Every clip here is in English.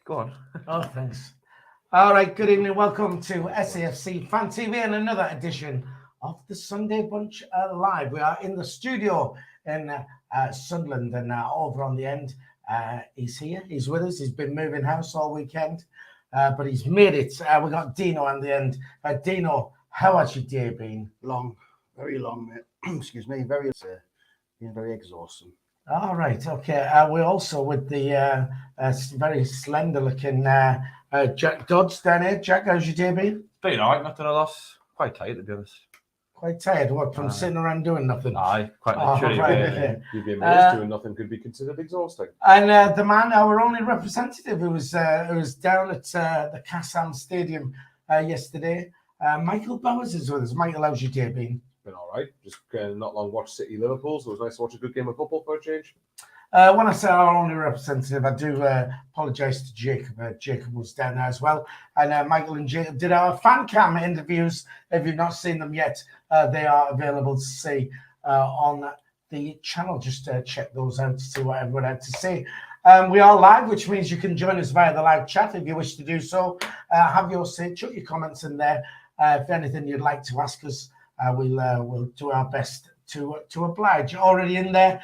Go on. Oh, thanks. All right, good evening. Welcome to SAFC Fan TV and another edition of the Sunday Bunch Live. We are in the studio in Sunderland and over on the end. He's here. He's with us. He's been moving house all weekend, but he's made it. We got Dino on the end. Dino, how has your day been? Long, very long, mate. Excuse me. Very, been very exhausting. All right, okay. We're also with the very slender-looking Jack Dodds down here. Jack, how's your day been? Been all right, nothing a loss. Quite tired, to be honest. Quite tired, what, from sitting around doing nothing? Aye, quite literally. Right. You've been doing nothing could be considered exhausting. And the man, our only representative, who was down at the Kassam Stadium yesterday, Michael Bowers is with us. Michael, how's your day been? Been all right. Just not long watched City Liverpool, so it was nice to watch a good game of football for a change. When I say our only representative, I do apologise to Jacob. Jacob was down there as well. And Michael and Jacob did our fan cam interviews. If you've not seen them yet, they are available to see on the channel. Just check those out to see what everyone had to say. We are live, which means you can join us via the live chat if you wish to do so. Have your say, chuck your comments in there. If anything you'd like to ask us, we'll do our best to oblige. Already in there,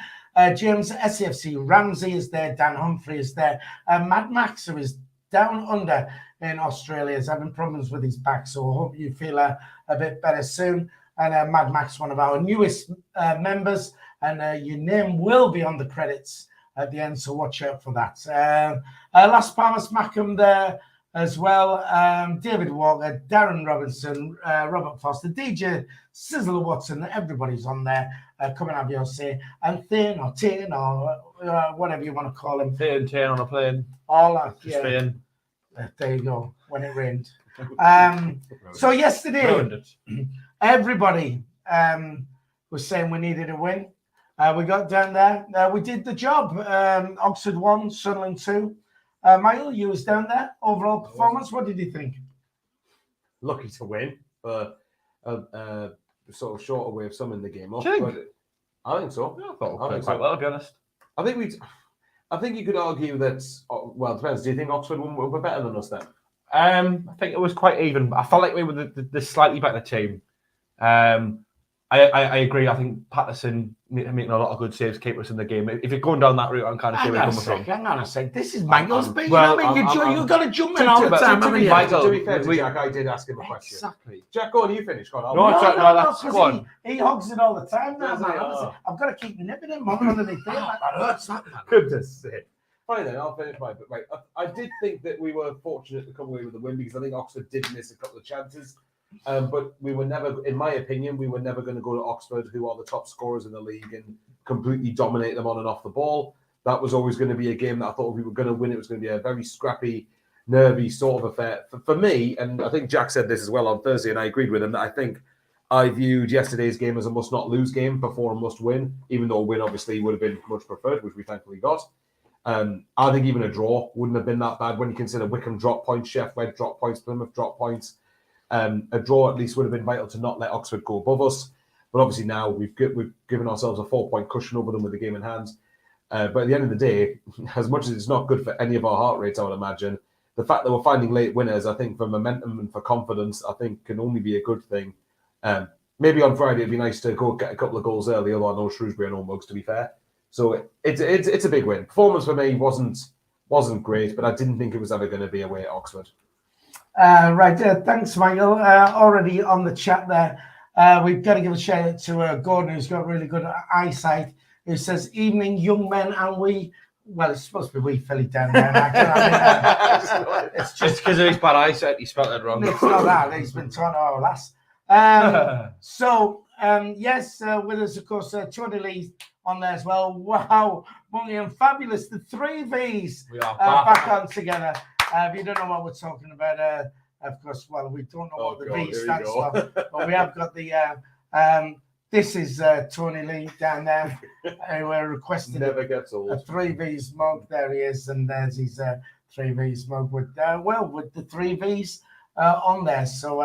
James SAFC Ramsey is there, Dan Humphrey is there, Mad Max, who is down under in Australia, is having problems with his back, so I hope you feel a bit better soon. And Mad Max, one of our newest members, and your name will be on the credits at the end, so watch out for that. Las Palmas Mackham there as well, David Walker, Darren Robinson, Robert Foster, DJ Sizzler Watson, everybody's on there. Come and have your say. And Thane or Tane or whatever you want to call him. Tane on a plane. All that, Just yeah. Tane. There you go, when it rained. So yesterday, everybody was saying we needed a win. We got down there. We did the job. Oxford 1, Sunderland 2. Michael, you was down there. Overall performance, what did you think? Lucky to win, but sort of short way of summing the game up. Do you but I think so. I thought we played quite well, to be honest. I think you could argue that. Well, it depends. Do you think Oxford were better than us then? I think it was quite even. I felt like we were the slightly better team. I agree. I think Patterson making a lot of good saves kept us in the game. If you're going down that route, I'm kind of sure we're coming from. Hang on a sec. This is Michael's big. Well, you've got to jump in all the time. To be fair to we- Jack, I did ask him a question. Exactly. Jack, go on, you finish. Go on. Go on. He hogs it all the time now, Does he? man. Oh. I've got to keep nipping him underneath there. That hurts, that man. Goodness sake. Fine then, I'll finish mine. But right, I did think that we were fortunate to come away with the win because I think Oxford did miss a couple of chances. But we were never, in my opinion, going to go to Oxford, who are the top scorers in the league, and completely dominate them on and off the ball. That was always going to be a game that I thought if we were going to win, it was going to be a very scrappy, nervy sort of affair. For me, and I think Jack said this as well on Thursday, and I agreed with him, that I think I viewed yesterday's game as a must-not-lose game before a must-win, even though a win obviously would have been much preferred, which we thankfully got. I think even a draw wouldn't have been that bad when you consider Wickham drop points, Sheffield drop points, Plymouth drop points. A draw at least would have been vital to not let Oxford go above us. But obviously now we've given ourselves a 4-point cushion over them with the game in hand. But at the end of the day, as much as it's not good for any of our heart rates, I would imagine, the fact that we're finding late winners, I think for momentum and for confidence, I think can only be a good thing. Maybe on Friday it'd be nice to go get a couple of goals early, although I know Shrewsbury and no mugs, to be fair. So it's a big win. Performance for me wasn't great, but I didn't think it was ever going to be away at Oxford. Thanks, Michael. Already on the chat there. We've got to give a shout out to Gordon, who's got really good eyesight, who says, "Evening, young men, and we." Well, it's supposed to be we Philly down there. It's Just because of his bad eyesight, he spelled it wrong. It's not that. He's been taught our lass. Yes, with us, of course, Tony Lee on there as well. Wow, Monkey and fabulous. The 3 Vs We are back on together. If you don't know what we're talking about, of course, well, we don't know what the V stands for, but we have got the. This is Tony Lee down there. We're requesting Never gets old. a 3 Vs mug. There he is, and there's his 3 Vs mug with the 3 Vs on there. So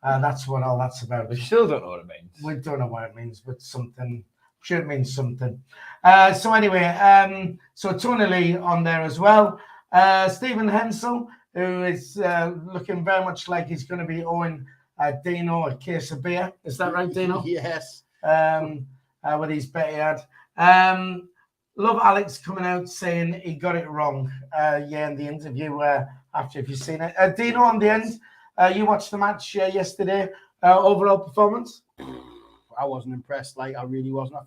that's what all that's about. We still don't know what it means. We don't know what it means, but something should mean something. So anyway, so Tony Lee on there as well. Stephen Hensel, who is looking very much like he's going to be owing Dino a case of beer. Is that right, Dino? Yes. With his betty ad. Love Alex coming out saying he got it wrong. In the interview after, if you've seen it. Dino, on the end, you watched the match yesterday. Overall performance? I wasn't impressed. Like, I really wasn't.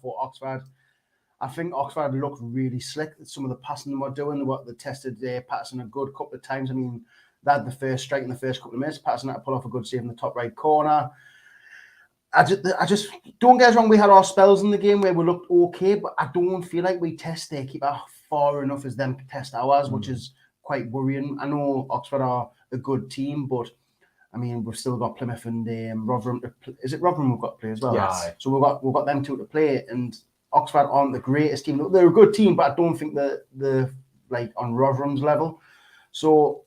I think Oxford looked really slick. Some of the passing they were doing, they tested Patterson a good couple of times. I mean, they had the first strike in the first couple of minutes. Patterson had to pull off a good save in the top right corner. I just don't get us wrong. We had our spells in the game where we looked okay, but I don't feel like we test their keeper far enough as them to test ours, which is quite worrying. I know Oxford are a good team, but I mean, we've still got Plymouth and Rotherham. Is it Rotherham we've got to play as well? Yes. So we've got them two to play, and Oxford aren't the greatest team. They're a good team, but I don't think they're like on Rotherham's level. So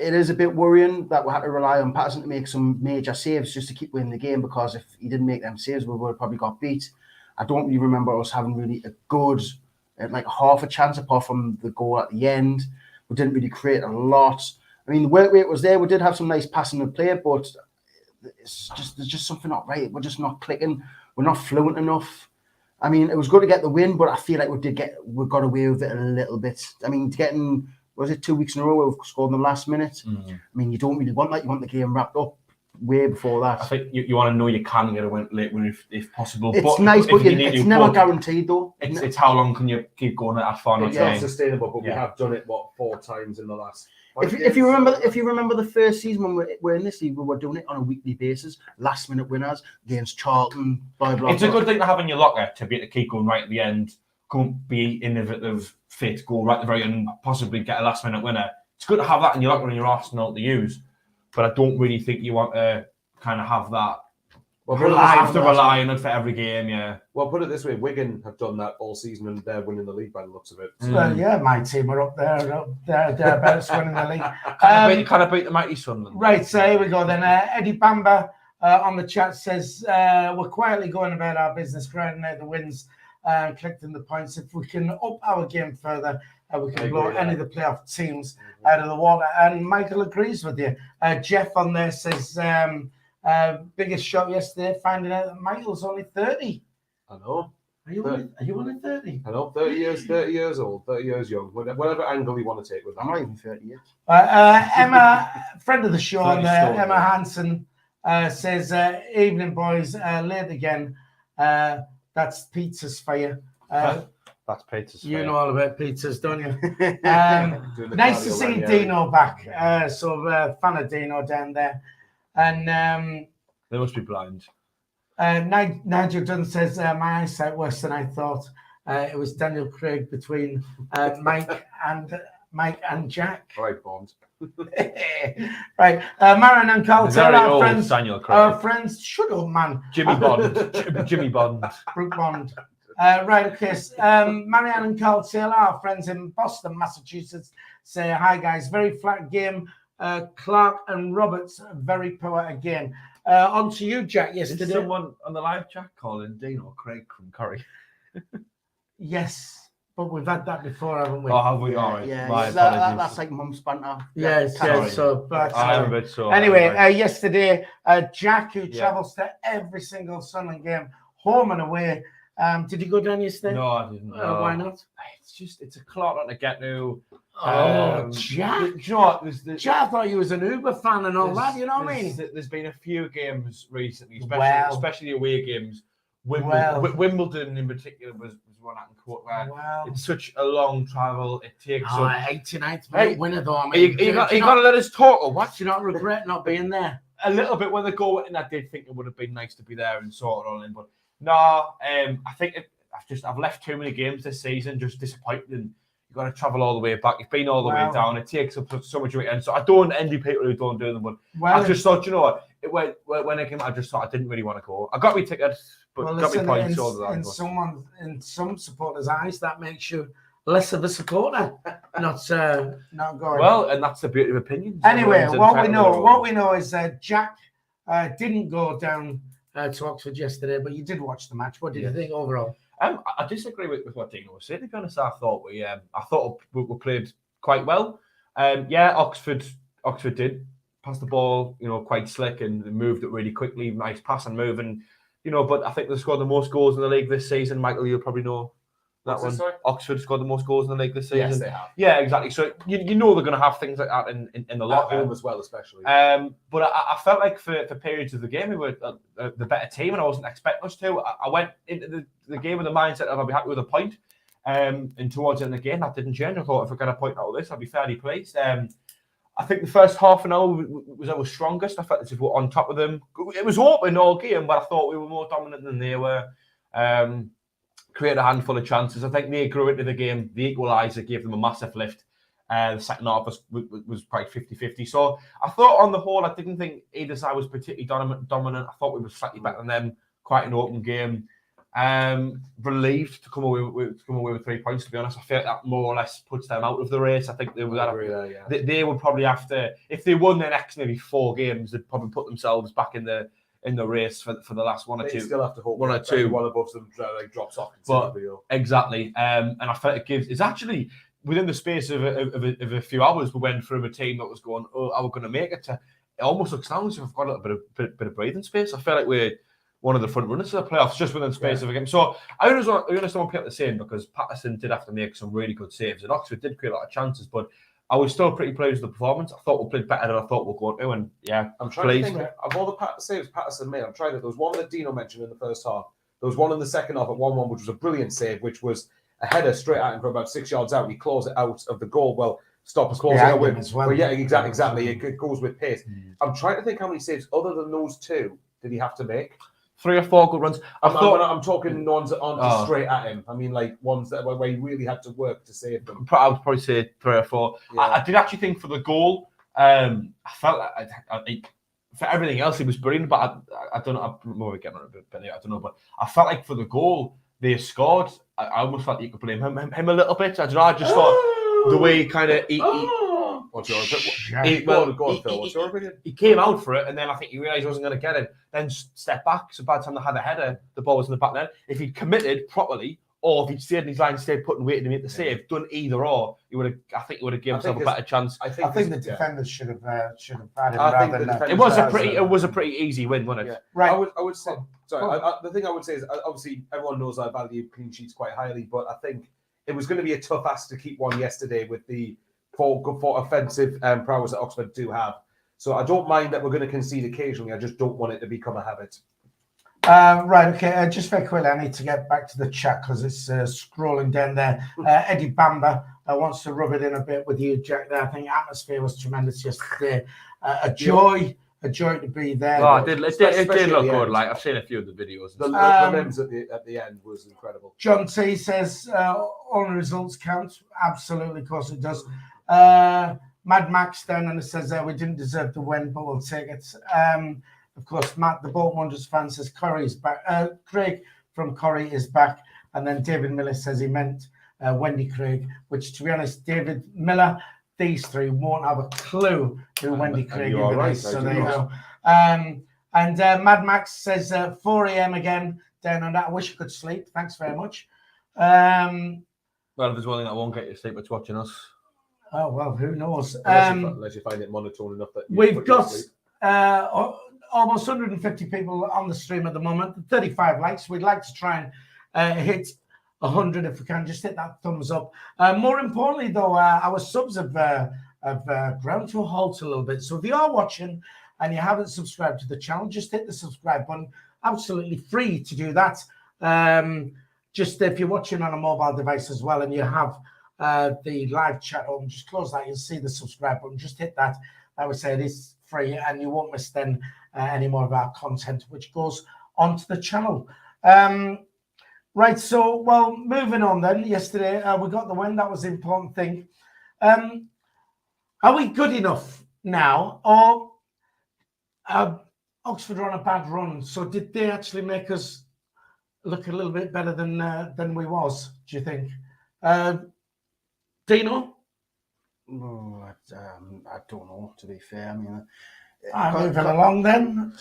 it is a bit worrying that we had to rely on Patterson to make some major saves just to keep winning the game, because if he didn't make them saves, we would have probably got beat. I don't really remember us having really a good, like half a chance apart from the goal at the end. We didn't really create a lot. I mean, the work rate was there. We did have some nice passing and play, but there's just something not right. We're just not clicking. We're not fluent enough. I mean, it was good to get the win, but I feel like we got away with it a little bit. I mean, getting, was it 2 weeks in a row where we've scored in the last minute? I mean, you don't really want that. You want the game wrapped up way before that. I think you want to know you can get a late win if possible. It's nice, but it's never guaranteed, though. It's how long can you keep going at that far? It's not sustainable, but we have done it 4 times in the last. If you remember the first season when we're in this league, we were doing it on a weekly basis, last minute winners against Charlton, blah blah. It's a good thing to have in your locker to be able to keep going right at the end. Can't be innovative, fit, go right at the very end, and possibly get a last minute winner. It's good to have that in your locker in your arsenal to use, but I don't really think you want to kind of have that. Well, rely on it for every game, yeah. Well, put it this way: Wigan have done that all season, and they're winning the league by the looks of it. Well, yeah, my team are up there. They're about winning the league. Kind of beat the mighty Sunderland. Right, so here we go then. Eddie Bamba on the chat says, we're quietly going about our business, grinding out the wins, collecting the points. If we can up our game further, we can blow any of the playoff teams out of the water. And Michael agrees with you. Jeff on there says, biggest shock yesterday, finding out that Michael's only 30. I know. Are you only 30? I know, 30 years old, 30 years young, whatever angle you want to take with that. I'm not even 30 yet. Emma, friend of the show on there, Emma Hansen says, evening boys, late again. That's pizzas for you. That's pizzas. You know all about pizzas, don't you? Nice to see Dino back. Fan of Dino down there. And they must be blind. Nigel Dunn says, my eyesight worse than I thought. It was Daniel Craig between Mike and Jack. Right, Bond. Right. Marion and Carl Taylor, our friends. Daniel Craig. Our friends. Shut up, man. Jimmy Bond. Jimmy Bond. Brooke Bond. Right, okay. Marianne and Carl Taylor, our friends in Boston, Massachusetts, say, hi, guys. Very flat game. Clark and Roberts, very poor again. On to you, Jack, yesterday. Did someone on the live chat call in Dino Craig from Curry? Yes, but we've had that before, haven't we? Oh, have we? All right. Yeah, My apologies. that's like mum's banter. Yes, so I am a bit sore. Anyway, yesterday, Jack, who travels to every single Sunderland game, home and away, did you go down yesterday? No, I didn't. Why not? It's a clock not to get to. Jack! Do you know what? Jack, I thought you was an Uber fan and all that. You know what I mean? There's been a few games recently, especially away games. Wimbledon in particular was one I can quote where it's such a long travel. It takes 89th minute winner though. I mean, you got to let us talk or what? Do you not regret not being there? A little bit when the goal went in, I did think it would have been nice to be there and sort it all in, but no, I think I've left too many games this season, just disappointed. And you've got to travel all the way back. You've been all the way down. It takes up so much weight, and so I don't envy people who don't do them. But I just thought, you know what? When I came, I just thought I didn't really want to go. I got me tickets, but got me points all the time. In some supporters' eyes, that makes you less of a supporter, not going. Well, and that's the beauty of opinions. Anyway, what we know is that Jack didn't go down to Oxford yesterday, but you did watch the match. What did you think overall? I disagree with what Dino was saying. To be honest, I thought we played quite well. Yeah, Oxford did pass the ball, quite slick and moved it really quickly. Nice pass and move, and but I think they scored the most goals in the league this season. Michael, you'll probably know that one. Oxford scored the most goals in the league this season. Yes, they have. Yeah, exactly. So you know they're going to have things like that in the locker room as well, especially. But I felt like for periods of the game we were the better team, and I wasn't expecting us to. I went into the game with the mindset of I'll be happy with a point. And towards the end of the game, that didn't change. I thought if I get a point out of this, I'd be fairly pleased. I think the first half an hour was our strongest. I felt as if we were on top of them. It was open all game, but I thought we were more dominant than they were. Created a handful of chances. I think they grew into the game. The equaliser gave them a massive lift. The second half was quite 50-50. So I thought on the whole, I didn't think either side was particularly dominant. I thought we were slightly better than them. Quite an open game. Relieved to come away with 3 points. To be honest, I feel like that more or less puts them out of the race. I think they would probably have to, if they won their next maybe 4 games, they'd probably put themselves back in the race for the last one or two. They still have to hope one or two. One above them drops off. But exactly, and I felt it's actually within the space of a few hours we went from a team that was going, oh, are we going to make it? To it almost looks now as if we've got a little bit of breathing space. I feel like we're one of the front runners to the playoffs just within the space of a game. So I understand what people are saying, because Patterson did have to make some really good saves, and Oxford did create a lot of chances, but I was still pretty pleased with the performance. I thought we played better than I thought we were going to, and yeah, I'm trying to think of all the saves Patterson made. I'm trying to. There was one that Dino mentioned in the first half. There was one in the second half at 1-1, which was a brilliant save, which was a header straight at him from about 6 yards out. He claws it out of the goal. Well, stopper claws it out with as well. Well, yeah, exactly. It goes with pace. I'm trying to think how many saves other than those 2 did he have to make. 3 or 4 good runs. I'm talking ones that aren't straight at him. I mean, like ones that where he really had to work to save them. I would probably say 3 or 4. Yeah. I did actually think for the goal, I felt like I think for everything else he was brilliant, but I don't know. I'm more getting on a bit, I don't know. But I felt like for the goal they scored, I almost felt you could blame him a little bit. I don't know. I just thought the way he kind of What's your opinion? Go on, Phil. What's your opinion? He came out for it, and then I think he realised he wasn't going to get it. Then stepped back. So by the time they had a header, the ball was in the back net. If he'd committed properly, or if he'd stayed in his line, stayed put and waited to make the save, done either or, he would have. I think he would have given himself a better chance. I think the defenders should have had him. It was a pretty easy win, wasn't it? Yeah. Right. I would say. Sorry. The thing I would say is obviously everyone knows I value clean sheets quite highly, but I think it was going to be a tough ask to keep one yesterday with the for offensive prowess that Oxford do have. So I don't mind that we're going to concede occasionally. I just don't want it to become a habit. Right, okay. Just very quickly, I need to get back to the chat because it's scrolling down there. Eddie Bamba wants to rub it in a bit with you, Jack. There, I think atmosphere was tremendous yesterday. A joy to be there. Oh, it did look good. Like I've seen a few of the videos. The limbs at the end was incredible. John T says all the results count. Absolutely, of course it does. Mad Max down and it says we didn't deserve the win, but we'll take it. Of course, Matt, the Bolton Wanderers fan, says Corrie is back. Craig from Corrie is back. And then David Miller says he meant Wendy Craig, which, to be honest, David Miller, these 3 won't have a clue who Wendy Craig is. Right, so there you go. And Mad Max says 4 a.m. again down on that. I wish I could sleep. Thanks very much. Well, if there's one thing that won't get you to sleep, it's watching us. Oh, well, who knows? Unless you find it monotone enough that we've got almost 150 people on the stream at the moment, 35 likes. We'd like to try and hit 100 if we can. Just hit that thumbs up. More importantly, though, our subs have ground to a halt a little bit. So if you are watching and you haven't subscribed to the channel, just hit the subscribe button. Absolutely free to do that. Just if you're watching on a mobile device as well and you have the live chat on, just close that. You'll see the subscribe button. Just hit that. I would say it is free and you won't miss then any more of our content which goes onto the channel. Right, so, well, moving on then. Yesterday, we got the win. That was the important thing. Are we good enough now? Or Oxford are on a bad run? So did they actually make us look a little bit better than we was, do you think? Dino? No, I don't know, to be fair. I mean, I'm moving along then.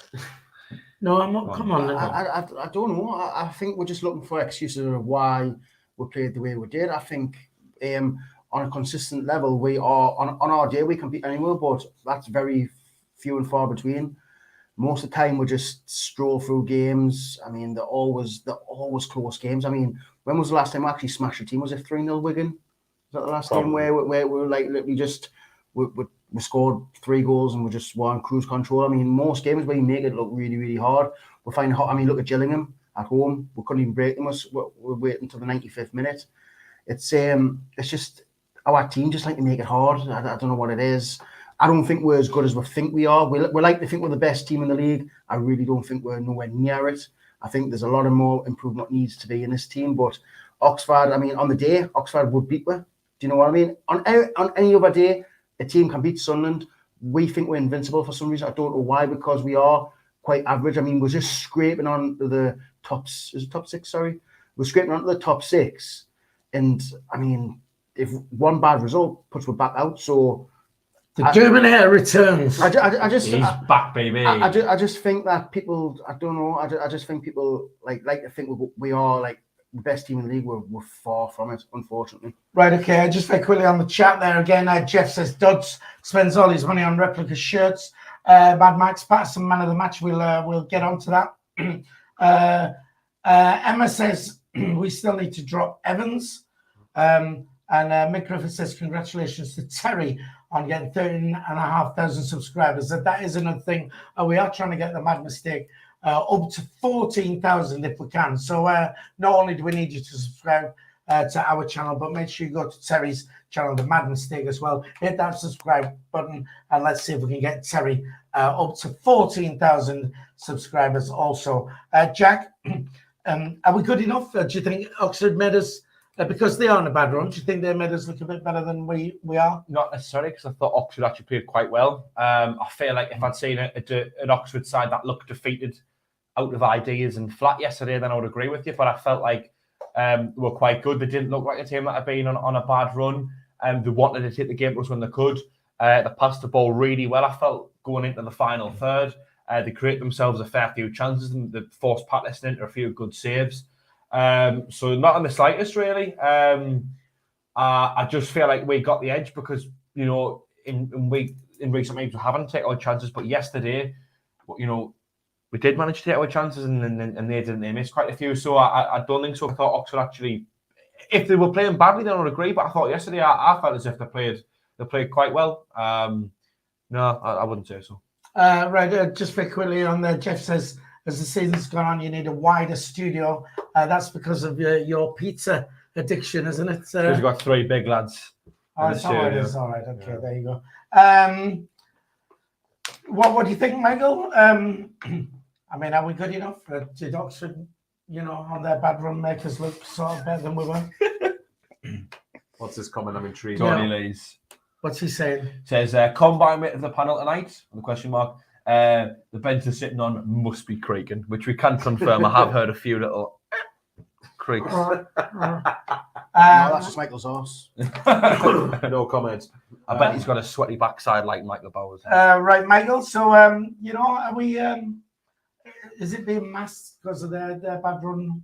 No, I'm not. Come on. I don't know. I think we're just looking for excuses of why we played the way we did. I think on a consistent level. We are on our day we compete anywhere, but that's very few and far between. Most of the time we just stroll through games. I mean, they're always close games. I mean, when was the last time we actually smashed a team? Was it 3-0 Wigan? Was that the last game where we were like we scored 3 goals and we just were on cruise control? I mean, most games where you make it look really, really hard, we find I mean, look at Gillingham at home. We couldn't even break them. We're waiting until the 95th minute. It's just our team just like to make it hard. I don't know what it is. I don't think we're as good as we think we are. We like to think we're the best team in the league. I really don't think we're nowhere near it. I think there's a lot of more improvement needs to be in this team. But Oxford, I mean, on the day, Oxford would beat us. Do you know what I mean? On any other day, a team can beat Sunderland. We think we're invincible for some reason. I don't know why, because we are quite average. I mean, we're just scraping on the top 6, sorry. We're scraping onto the top 6. And, I mean, if one bad result puts us back out, so... The Dominator returns. He's back, baby. I just think that people, I don't know, I just think people like to think we are like the best team in the league. We're far from it, unfortunately. Right, okay. Just very quickly on the chat there again. Jeff says Dodds spends all his money on replica shirts. Mad Max Patterson, man of the match. We'll get on to that. Emma says we still need to drop Evans. And Mick Griffith says congratulations to Terry on getting 13,500 subscribers. That is another thing. We are trying to get the Mad Mistake up to 14,000 if we can. So not only do we need you to subscribe to our channel, but make sure you go to Terry's channel, the Mad Mistake, as well. Hit that subscribe button and let's see if we can get Terry up to 14,000 subscribers also. Jack, are we good enough? Do you think Oxford made us... because they are on a bad run, do you think they made us look a bit better than we are? Not necessarily, because I thought Oxford actually played quite well. I feel like if I'd seen an Oxford side that looked defeated, out of ideas and flat yesterday, then I would agree with you. But I felt like they were quite good. They didn't look like a team that had been on a bad run. They wanted to take the game to us when they could. They passed the ball really well, I felt, going into the final third. They created themselves a fair few chances and they forced Patterson into a few good saves. So not in the slightest, really. I just feel like we got the edge because, you know, in recent weeks we haven't taken our chances, but yesterday, you know, we did manage to take our chances and they didn't. They missed quite a few. So I don't think so. I thought Oxford actually, if they were playing badly, then I would agree. But I thought yesterday I felt as if they played quite well. No, I wouldn't say so. Right, just very quickly on there, Jeff says, as the season's gone on, you need a wider studio. That's because of your pizza addiction, isn't it? Because you've got 3 big lads. Oh, it's all right. It's all right. Okay, yeah. There you go. What do you think, Michael? I mean, are we good enough? Did Oxford, you know, on their bad run make us look sort of better than we were? What's his comment? I'm intrigued. Tony Lees. What's he saying? Says, combine mate of the panel tonight? On the question mark. The bench they're sitting on must be creaking, which we can confirm. I have heard a few little creaks. No, that's just Michael's horse. No comment. I bet he's got a sweaty backside like Michael Bowers. Right, Michael. So, you know, are we? Is it being masked because of their bad run?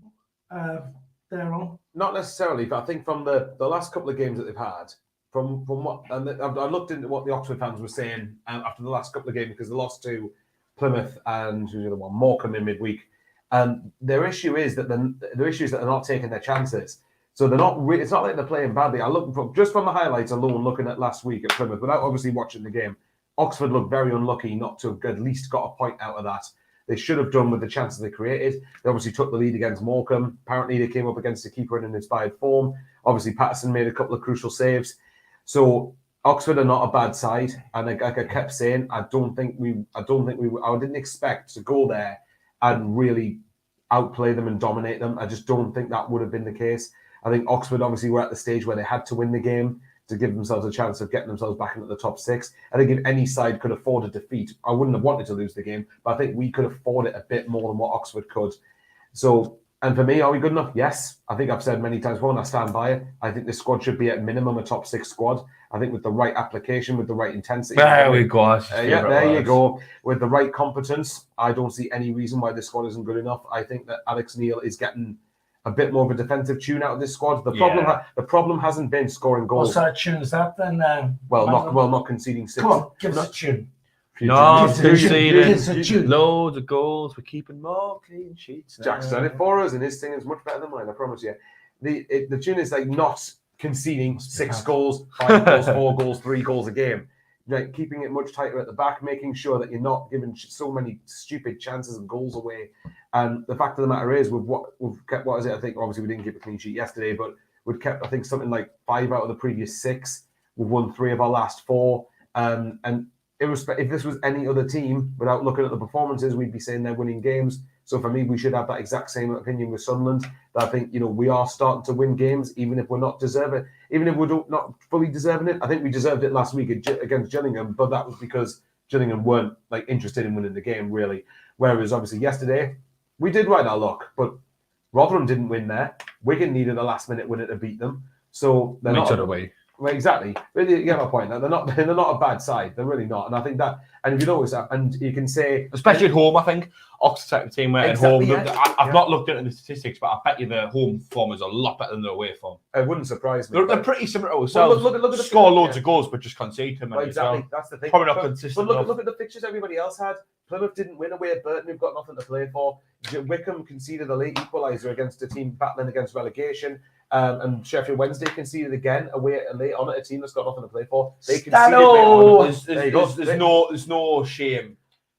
Their own? Not necessarily, but I think from the last couple of games that they've had, from what, and I looked into what the Oxford fans were saying after the last couple of games, because they lost to Plymouth and who's the other one, Morecambe in midweek, and their issue is that they're not taking their chances. So they're not. It's not like they're playing badly. I look just from the highlights alone, looking at last week at Plymouth, without obviously watching the game. Oxford looked very unlucky not to have at least got a point out of that. They should have done with the chances they created. They obviously took the lead against Morecambe. Apparently, they came up against the keeper in an inspired form. Obviously, Patterson made a couple of crucial saves. So Oxford are not a bad side, and like I kept saying, I didn't expect to go there and really outplay them and dominate them. I just don't think that would have been the case. I think Oxford obviously were at the stage where they had to win the game to give themselves a chance of getting themselves back into the top 6. I think if any side could afford a defeat, I wouldn't have wanted to lose the game, but I think we could afford it a bit more than what Oxford could. So, and for me, are we good enough? Yes. I think I've said many times before, and I stand by it. I think this squad should be at minimum a top 6 squad. I think with the right application, with the right intensity. There we go. You go. With the right competence, I don't see any reason why this squad isn't good enough. I think that Alex Neil is getting a bit more of a defensive tune out of this squad. The problem hasn't been scoring What goals. sort of tune is that then? Not conceding 6. Come on, give us a tune. No, Give us a tune. loads of goals. We're keeping more clean sheets. Jack's done it for us, and his thing is much better than mine. I promise you. The tune is like not conceding 6 goals, 5 goals, 4 goals, 3 goals a game. Like keeping it much tighter at the back, making sure that you're not giving so many stupid chances and goals away. And the fact of the matter is, we've kept, what is it? I think obviously we didn't keep a clean sheet yesterday, but we've kept, I think, something like 5 out of the previous 6. We've won 3 of our last 4. And if this was any other team, without looking at the performances, we'd be saying they're winning games. So for me, we should have that exact same opinion with Sunderland. That I think, we are starting to win games, even if we're not deserving, even if we're not fully deserving it. I think we deserved it last week against Gillingham, but that was because Gillingham weren't interested in winning the game really. Whereas obviously yesterday we did ride our luck, but Rotherham didn't win there. Wigan needed a last-minute winner to beat them, so they're not away. Well, exactly. Really, you get my point. They're not a bad side. They're really not. And I think that, and if you notice that, and you can say, especially at home, I think Oxford type of team where exactly, at home. I've not looked at the statistics, but I bet you the home form is a lot better than the away form. It wouldn't surprise me. They're pretty similar to ourselves. Look at the score loads of goals, but just concede too many. Exactly. That's the thing. Probably not consistent. But look at the fixtures everybody else had. Plymouth didn't win away at Burton, who've got nothing to play for. Wickham conceded a late equaliser against a team battling against relegation. And Sheffield Wednesday conceded again away late on at a team that's got nothing to play for. They conceded. There's no shame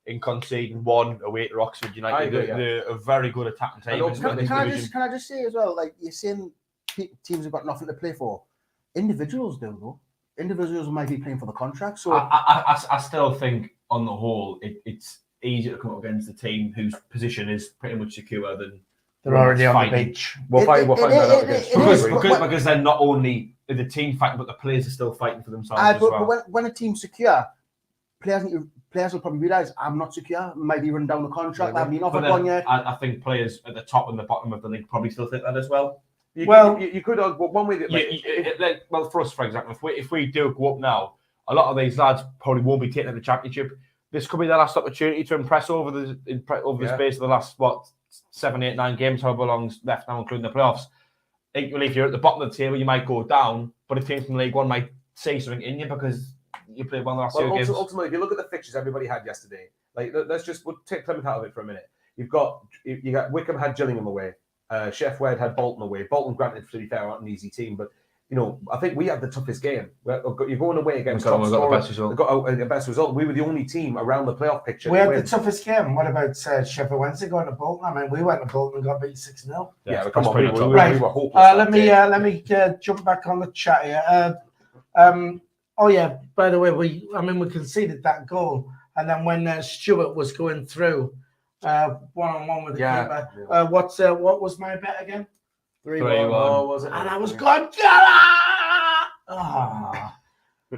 in conceding 1 away to Oxford United. They're a very good attacking team. Can I just say as well, like you're saying, teams have got nothing to play for. Individuals do though. Individuals might be playing for the contract. So I still think on the whole it's easier to come up against a team whose position is pretty much secure than they're already on the beach. We'll find that out against because they're not only the team fighting, but the players are still fighting for themselves as well. But when a team's secure, players will probably realise I'm not secure. Maybe run down the contract. I've been offered 1 year. I think players at the top and the bottom of the league probably still think that as well. You could one way that for us, for example, if we do go up now, a lot of these lads probably won't be taking the championship. This could be their last opportunity to impress over the space of the last 7, 8, 9 games, however long's left now, including the playoffs. Equally, if you're at the bottom of the table, you might go down, but a team from League One might say something in you because you played one of the last 2 games. Ultimately, if you look at the fixtures everybody had yesterday, we'll take Plymouth out of it for a minute. You got Wickham had Gillingham away, Sheff Wed had Bolton away. Bolton, granted, to be fair, aren't an easy team, but I think we had the toughest game. You're going away against top scorer. Got the best result. We were the only team around the playoff picture. We had the toughest game. What about Sheffield Wednesday going to Bolton? I mean, we went to Bolton and got beat 6-0. Yeah, come on, right. We were hopeless. Let me jump back on the chat here. Oh yeah. By the way, we conceded that goal, and then when Stewart was going through 1-on-1 with the keeper, what was my bet again? 3-1. Was it? And I was going,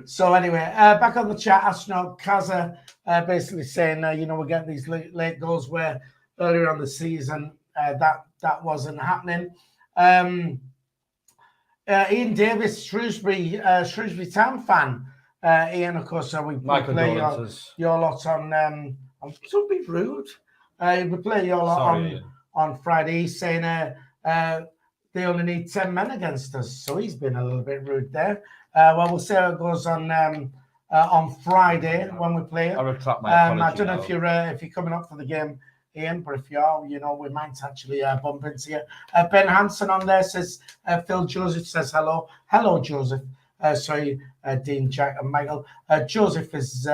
So anyway, back on the chat, Astronaut Kaza basically saying, we're getting these late goals where earlier on the season that wasn't happening. Ian Davis, Shrewsbury Town fan. Ian, of course, we play your lot on. Don't be rude. We play your lot on Friday. He's saying they only need 10 men against us, so he's been a little bit rude there. Well, we'll see how it goes on Friday when we play it. I retract my apology. I don't know if you're coming up for the game, Ian, but if you are, we might actually bump into you. Ben Hansen on there says, Phil Joseph says hello. Hello, Joseph. Dean, Jack, and Michael. Joseph is.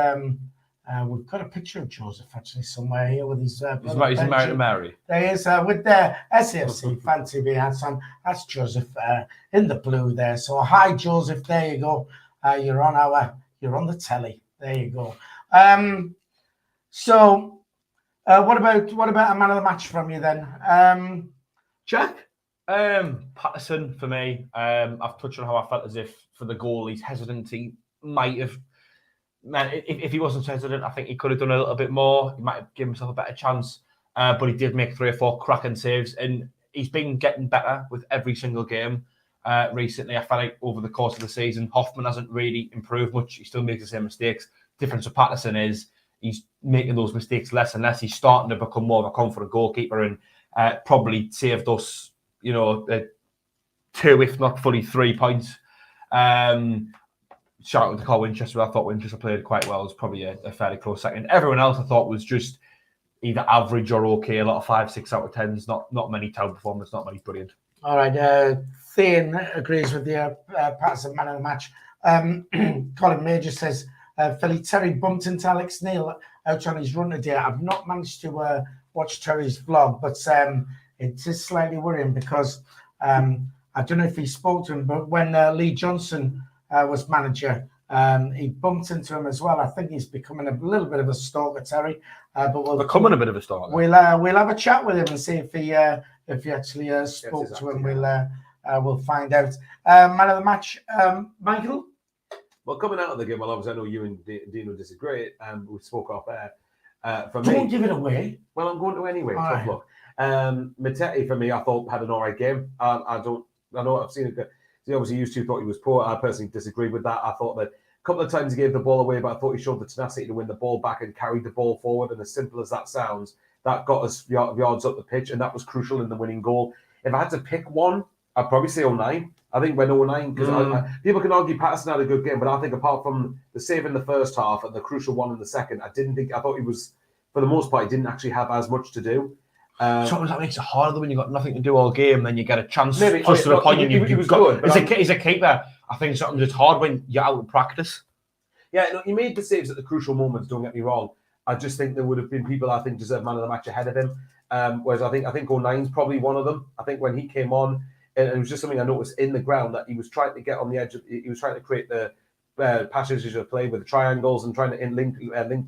We've got a picture of Joseph actually somewhere here with his. He's married to Mary. There he is with the SAFC Fan TV hats on. That's Joseph in the blue there. So hi, Joseph. There you go. You're on the telly. There you go. So what about a man of the match from you then, Jack? Patterson for me. I've touched on how I felt as if for the goal he's hesitant. He might have. Man, if he wasn't hesitant, I think he could have done a little bit more. He might have given himself a better chance, but he did make 3 or 4 cracking saves, and he's been getting better with every single game recently. I felt like over the course of the season, Hoffman hasn't really improved much. He still makes the same mistakes. Difference with Patterson is he's making those mistakes less and less. He's starting to become more of a confident goalkeeper and probably saved us 2, if not fully 3 points. Shout out to Carl Winchester. I thought Winchester played quite well. It was probably a fairly close second. Everyone else I thought was just either average or okay. A lot of 5, 6 out of 10s. Not many town performance. Not many brilliant. All right. Thane agrees with the Patterson man of the match. Colin Major says Philly Terry bumped into Alex Neil out on his run today. I've not managed to watch Terry's vlog, but it is slightly worrying because I don't know if he spoke to him, but when Lee Johnson was manager, he bumped into him as well. I think he's becoming a little bit of a stalker, Terry. But we'll becoming a bit of a stalker. We'll have a chat with him and see if he actually spoke to him. We'll find out. Man of the match, Michael. Well, coming out of the game, well, obviously I know you and Dino disagree, and we spoke off air. For Don't me, give it away. Well, I'm going to anyway. All Tough right. luck. Matete for me, I thought had an all right game. I know I've seen it. Obviously, you two thought he was poor. I personally disagreed with that. I thought that a couple of times he gave the ball away, but I thought he showed the tenacity to win the ball back and carried the ball forward. And as simple as that sounds, that got us yards up the pitch, and that was crucial in the winning goal. If I had to pick one, I'd probably say 09. I think when 09, because people can argue Patterson had a good game, but I think apart from the save in the first half and the crucial one in the second, I thought he was, for the most part, he didn't actually have as much to do. Sometimes that makes it harder when you've got nothing to do all game, then you get a chance. Maybe Plus to the point he was good. As a keeper, I think sometimes it's hard when you're out of practice. Yeah, no, he made the saves at the crucial moments. Don't get me wrong. I just think there would have been people I think deserve man of the match ahead of him. Whereas I think 09's probably one of them. I think when he came on, and it was just something I noticed in the ground that he was trying to get on the edge. He was trying to create the passages of play with the triangles and trying to link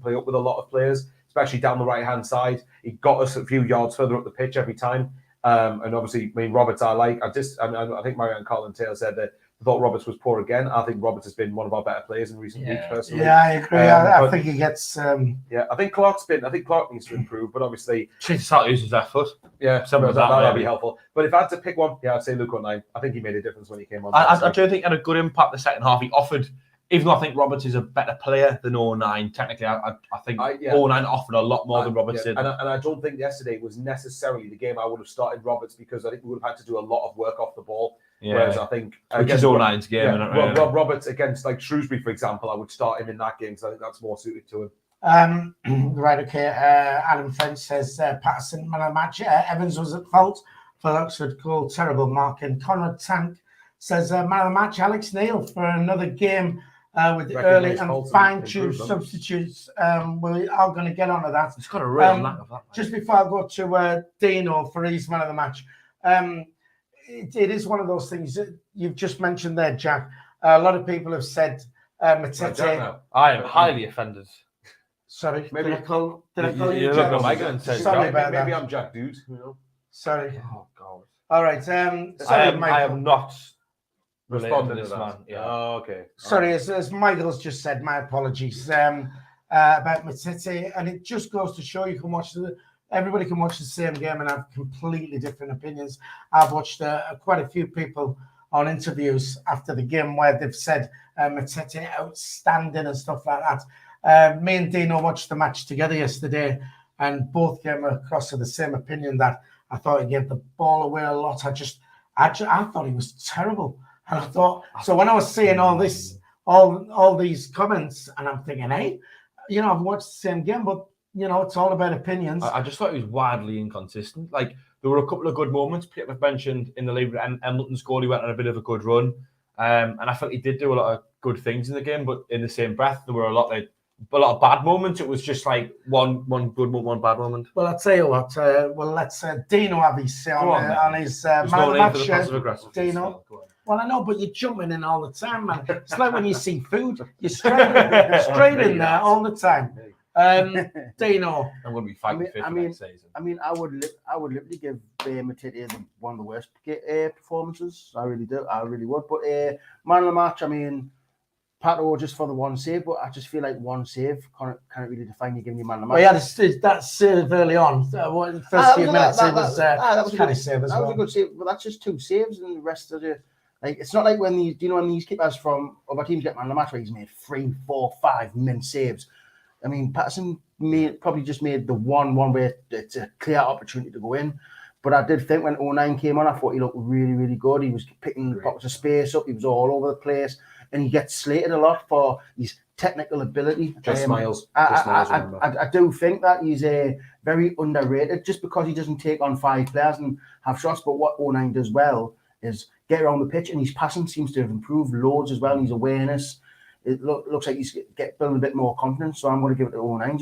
play up with a lot of players, especially down the right hand side. He got us a few yards further up the pitch every time. And obviously, Roberts I think Marianne Colin Taylor said that I thought Roberts was poor again. I think Roberts has been one of our better players in recent weeks, personally. Yeah, I agree. I think he gets. I think Clark needs to improve, but obviously, Change start uses that foot. Yeah, that'd be helpful. But if I had to pick one, I'd say Luke 09. I think he made a difference when he came on. I do think he had a good impact the second half. He offered, even though I think Roberts is a better player than 09, technically, I think 09 offered a lot more than Roberts did. And I don't think yesterday was necessarily the game I would have started Roberts, because I think we would have had to do a lot of work off the ball. Yeah. Whereas I think against 09's game, Roberts against like Shrewsbury, for example, I would start him in that game because I think that's more suited to him. Right, okay. Adam French says Patterson man of the match. Evans was at fault for Oxford goal, terrible mark. And Conrad Tank says man of the match, Alex Neil, for another game with early and fine-tuned substitutes. We are going to get onto that. It's got a real lack of that. Just before I go to Dino for his man of the match. It is one of those things that you've just mentioned there, Jack. A lot of people have said Matete. I am highly offended. Sorry, maybe did I call you Jack? Sorry about that. Maybe I'm Jack Dude. Sorry. Oh God. All right. Sorry, Michael. I am not responding to this man. Yeah. Oh, okay. Sorry, as Michael's just said, my apologies about Matete, and it just goes to show you can watch everybody can watch the same game and have completely different opinions. I've watched quite a few people on interviews after the game where they've said Matete outstanding and stuff like that. Me and Dino watched the match together yesterday, and both came across to the same opinion that I thought he gave the ball away a lot. I thought he was terrible, and I thought so when I was seeing all these comments, and I'm thinking, hey, I've watched the same game, but it's all about opinions. I just thought he was wildly inconsistent. Like, there were a couple of good moments. People have mentioned in the league, Embleton's goal, he went on a bit of a good run. And I felt he did do a lot of good things in the game, but in the same breath, there were a lot of bad moments. It was just like one good moment, one bad moment. Well, I'll tell you what. Let's Dino have his say on his man of the match. Dino. Well, I know, but you're jumping in all the time, man. It's like when you see food, you're straight in there all the time. Dino, I'm going to be fighting next season. I would literally give Matete one of the worst performances. I really do. I really would. But man of the match, Pato just for the one save, but I just feel like one save can't really define you giving you man of the match. Well, yeah, that save early on. The first few minutes, it was that was a good save as well. That was a good save, but that's just 2 saves, and the rest of the it's not like when these keepers from other teams get man of the match where he's made 3, 4, 5 min saves. Patterson probably just made the one where it's a clear opportunity to go in. But I did think when 09 came on, I thought he looked really, really good. He was picking pockets of space up. He was all over the place. And he gets slated a lot for his technical ability. Just smiles. I do think that he's very underrated just because he doesn't take on 5 players and have shots. But what 09 does well is get around the pitch, and his passing seems to have improved loads as well. And his awareness, it looks like he's building a bit more confidence. So I'm going to give it to 09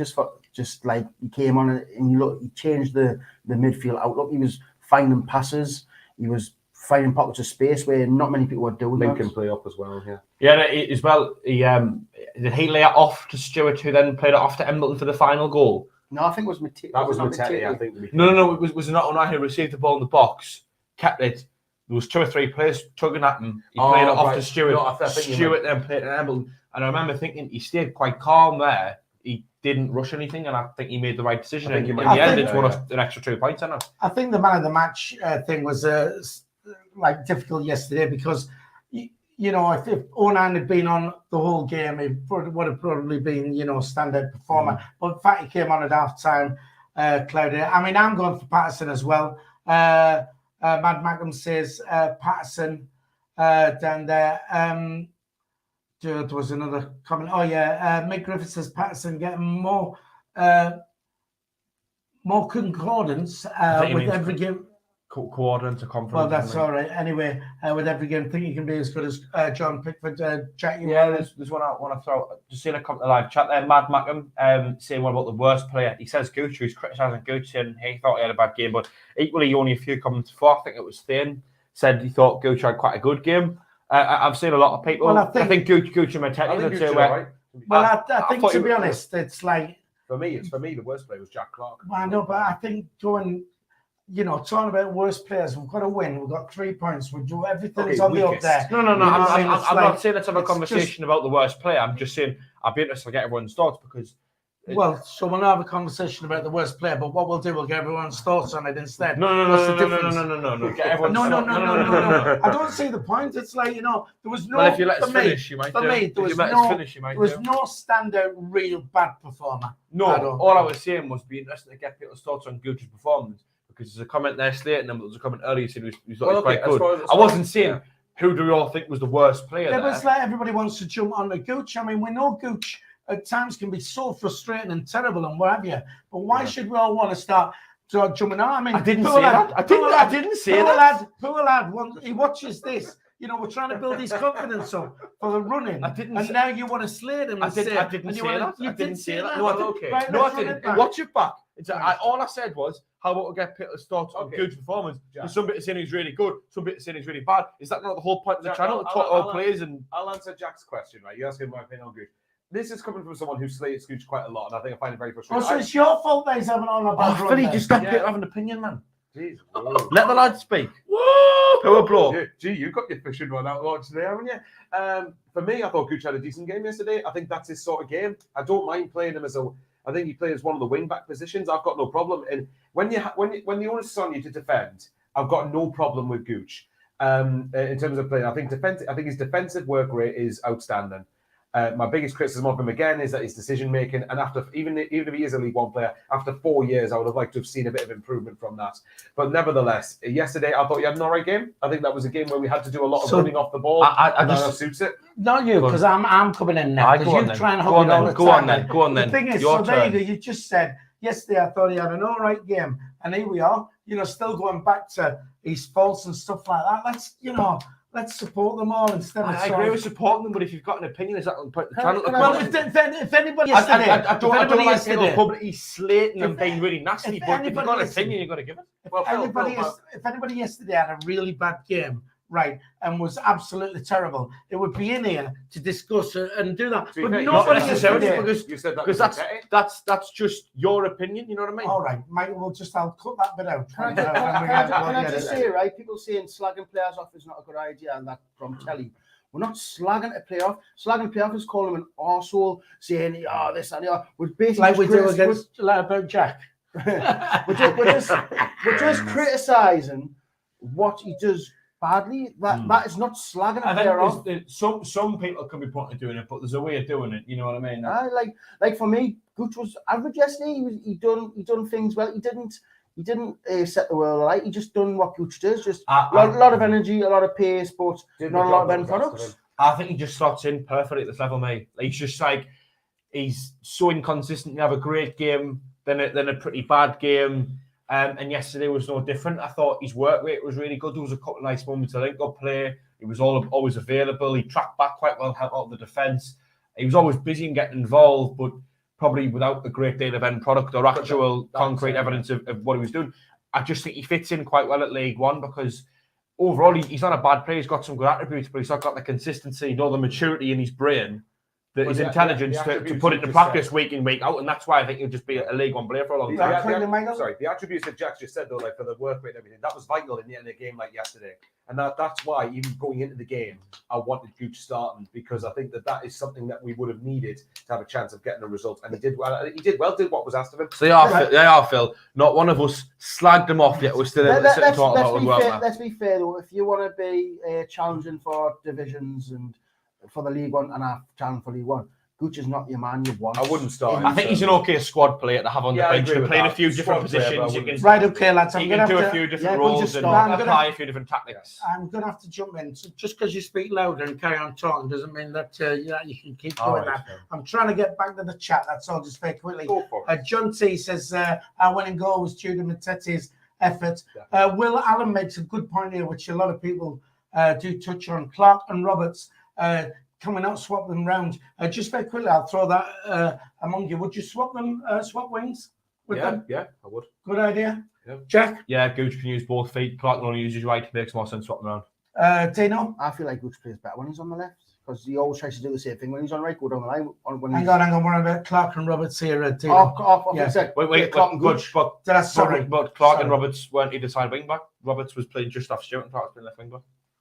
just like he came on and he changed the midfield outlook. He was finding passes. He was finding pockets of space where not many people were doing. Link can play up as well. As well. He did he lay it off to Stewart, who then played it off to Embleton for the final goal? No, I think it was Matete. That was Matete, I think. No. It was not Onai who received the ball in the box, kept it. There was 2 or 3 players tugging at him. He played it off to Stewart. No, Stewart then played it to Embleton. And I remember thinking he stayed quite calm there. He didn't rush anything, and I think he made the right decision. In the end, it's won an extra 2 points on it. I think the man of the match thing was difficult yesterday because if 09 had been on the whole game, it would have probably been standout performer. But the fact he came on at half time clouded it. I mean, I'm going for Patterson as well. Mad Mackham says Patterson down there. There was another comment. Oh yeah, Mick Griffith says Patterson getting more concordance with every game. Coordinates or confidence. Well, that's all right. Anyway, with every game, I think he can be as good as John Pickford. Jack, there's one I want to throw. Just seeing a couple of live chat there. Mad Mackham saying what about the worst player? He says Gooch. He's criticising Gooch and he thought he had a bad game, but equally only a few comments before. I think it was Thane said he thought Gooch had quite a good game. I've seen a lot of people. Well, I think Gooch and Matete would say right. Well, I think to be honest, it's like for me the worst player was Jack Clark. I know, but I think talking about worst players, we've got to win. We've got 3 points. We do everything on the up there. No. I'm not saying let's have a conversation about the worst player. I'm just saying I'd be interested to get everyone's thoughts because. So we'll not have a conversation about the worst player, but what we'll do, we'll get everyone's thoughts on it instead. No. Get everyone's no. I don't see the point. It's like there was no. Well, if you let us finish, you might. For me, there was no standout real bad performer. No, all I was saying was be interested to get people's thoughts on Gooch's performance because there's a comment there slating him. There was a comment earlier saying he was quite good. I wasn't saying who do we all think was the worst player. Yeah, but it's like everybody wants to jump on the Gooch. I mean, we know Gooch at times can be so frustrating and terrible and what have you. But why should we all want to start jumping on? I mean, I didn't say that. I didn't say that. Poor lad, he watches this. We're trying to build his confidence up for the running. Now you want to slate him. I didn't say that. You didn't say that. No, I didn't. Watch it back. All I said was, how about we get people's thoughts on Gooch's performance? There's some bits saying he's really good, some bits saying he's really bad. Is that not the whole point of the channel? To talk about players and. I'll answer Jack's question, right? You're asking my opinion on Gooch. This is coming from someone who slates Gooch quite a lot, and I think I find it very frustrating. So it's your fault that he's having on a bad run. Philly, just stop having an opinion, man. Jeez. Let the lad speak. Power blow. Gee, you got your fishing rod out watch today, haven't you? For me, I thought Gooch had a decent game yesterday. I think that's his sort of game. I don't mind playing him I think he plays one of the wing-back positions. I've got no problem. And when the onus is on you to defend, I've got no problem with Gooch. In terms of playing, I think his defensive work rate is outstanding. My biggest criticism of him again is that his decision making, and after even if he is a League One player, after 4 years, I would have liked to have seen a bit of improvement from that. But nevertheless, yesterday I thought he had an alright game. I think that was a game where we had to do a lot of running off the ball. I just suits it. Not you, because I'm coming in now. Because you try and hold it all the time. Go on then. The thing is, so there you go. You just said yesterday I thought he had an alright game, and here we are. Still going back to his faults and stuff like that. Let's support them all instead of. I agree with supporting them, but if you've got an opinion, is that on the channel? Well, if anybody yesterday, I don't like people publicly slating and being really nasty. But if you've got an opinion, you've got to give it. If anybody yesterday had a really bad game, right, and was absolutely terrible, it would be in here to discuss and do that. But not necessarily because that's just your opinion. You know what I mean? All right, Mike. I'll cut that bit out. Can I just say, right? People saying slagging players off is not a good idea, and that from telly. We're not slagging a player off. Slagging player off is calling him an arsehole, saying this and that. We're basically like we do against about Jack. we're just criticising what he does badly. That is not slagging a player off. Some people can be pointing to doing it, but there's a way of doing it. You know what I mean? Like for me, Gooch was average yesterday. He done things well. He he didn't set the world alight. He just done what Gooch does. Just a lot of energy, a lot of pace, but not a lot of end products. I think he just slots in perfectly at this level, mate. He's just like, he's so inconsistent. You have a great game, then a pretty bad game. And yesterday was no different. I thought his work rate was really good. There was a couple of nice moments of link-up play. He was always available. He tracked back quite well, helped out the defence. He was always busy and getting involved, but probably without a great deal of end product or actual concrete evidence of what he was doing. I just think he fits in quite well at League One because overall he's not a bad player. He's got some good attributes, but he's not got the consistency nor the maturity in his brain, his intelligence to put it into practice week in, week out. And that's why I think he'll just be a League One player for a long time. The attributes that Jack just said, though, like for the work rate and everything, that was vital in a game like yesterday. And that's why, even going into the game, I wanted Gooch starting, because I think that is something that we would have needed to have a chance of getting a result. And he did well. He did what was asked of him. So they are, Phil. Not one of us slagged them off yet. We're still able to sit and talk about it. Let's be fair, though. If you want to be challenging for divisions and for the League One and a challenge for League One, Gooch is not your man you want. I wouldn't start. I think he's an okay squad player to have on the bench. You're playing a few different positions. Right, okay, lads. You can do a few different roles and apply a few different tactics. I'm going to have to jump in. So just because you speak louder and carry on talking doesn't mean that you can keep doing that. I'm trying to get back to the chat. That's all, just very quickly. John T says, our winning goal was due to Mateti's effort. Will Allen makes a good point here, which a lot of people do touch on. Clark and Roberts. Can we not swap them round? Just very quickly, I'll throw that among you. Would you swap them, swap wings with them? Yeah, I would. Good idea. Yeah. Jack? Yeah, Gooch can use both feet. Clark can only use his right. It makes more sense swap them around. Dino? I feel like Gooch plays better when he's on the left, because he always tries to do the same thing when he's on right, go down the line. Hang on. We're about Clark and Roberts here. Dino. Wait, Clark and Gooch. But Clark and Roberts weren't either side wing back. Roberts was playing just off Stewart and Clark was playing left wing back.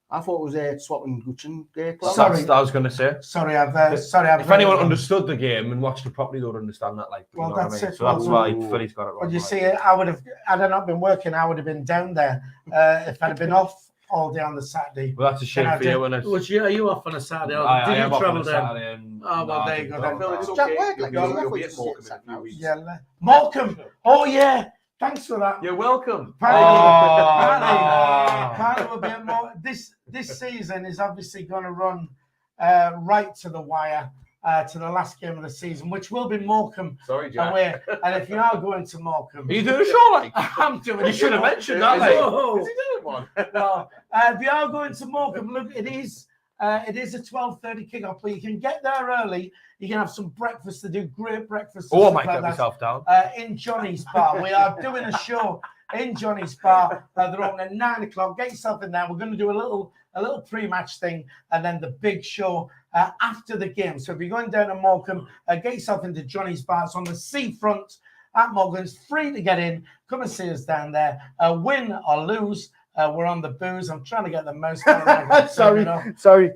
I thought it was swapping Gooch and Clark. Sorry, I was going to say. Sorry, if anyone understood the game and watched it properly, they would understand that. Well, that's it. So that's why Philly's got it wrong. But you see, had I not been working, I would have been down there. If I'd have been off all day on the Saturday. Well, that's a shame for you, isn't it? Are you off on a Saturday? I am off on a Saturday. Oh, well, there you go. It's okay. You'll be at Morecambe in a few weeks. Yeah, Morecambe. Oh, yeah. Thanks for that. You're welcome. This season is obviously going to run right to the wire, to the last game of the season, which will be Morecambe. Sorry, Jack. Away. And if you are going to Morecambe, are you doing a show like? I'm doing. You should have mentioned that. Is he doing one? No. If you are going to Morecambe, look, it is a 12:30 kickoff, but you can get there early. You can have some breakfast. They do great breakfast. Oh, I might get myself down. In Johnny's Bar. We are doing a show in Johnny's Bar. They're open at 9 o'clock. Get yourself in there. We're going to do a little pre-match thing and then the big show after the game. So if you're going down to Morecambe, get yourself into Johnny's Bar. It's on the seafront at Morecambe. It's free to get in. Come and see us down there. Win or lose. We're on the booze. I'm trying to get the most out of it. Sorry.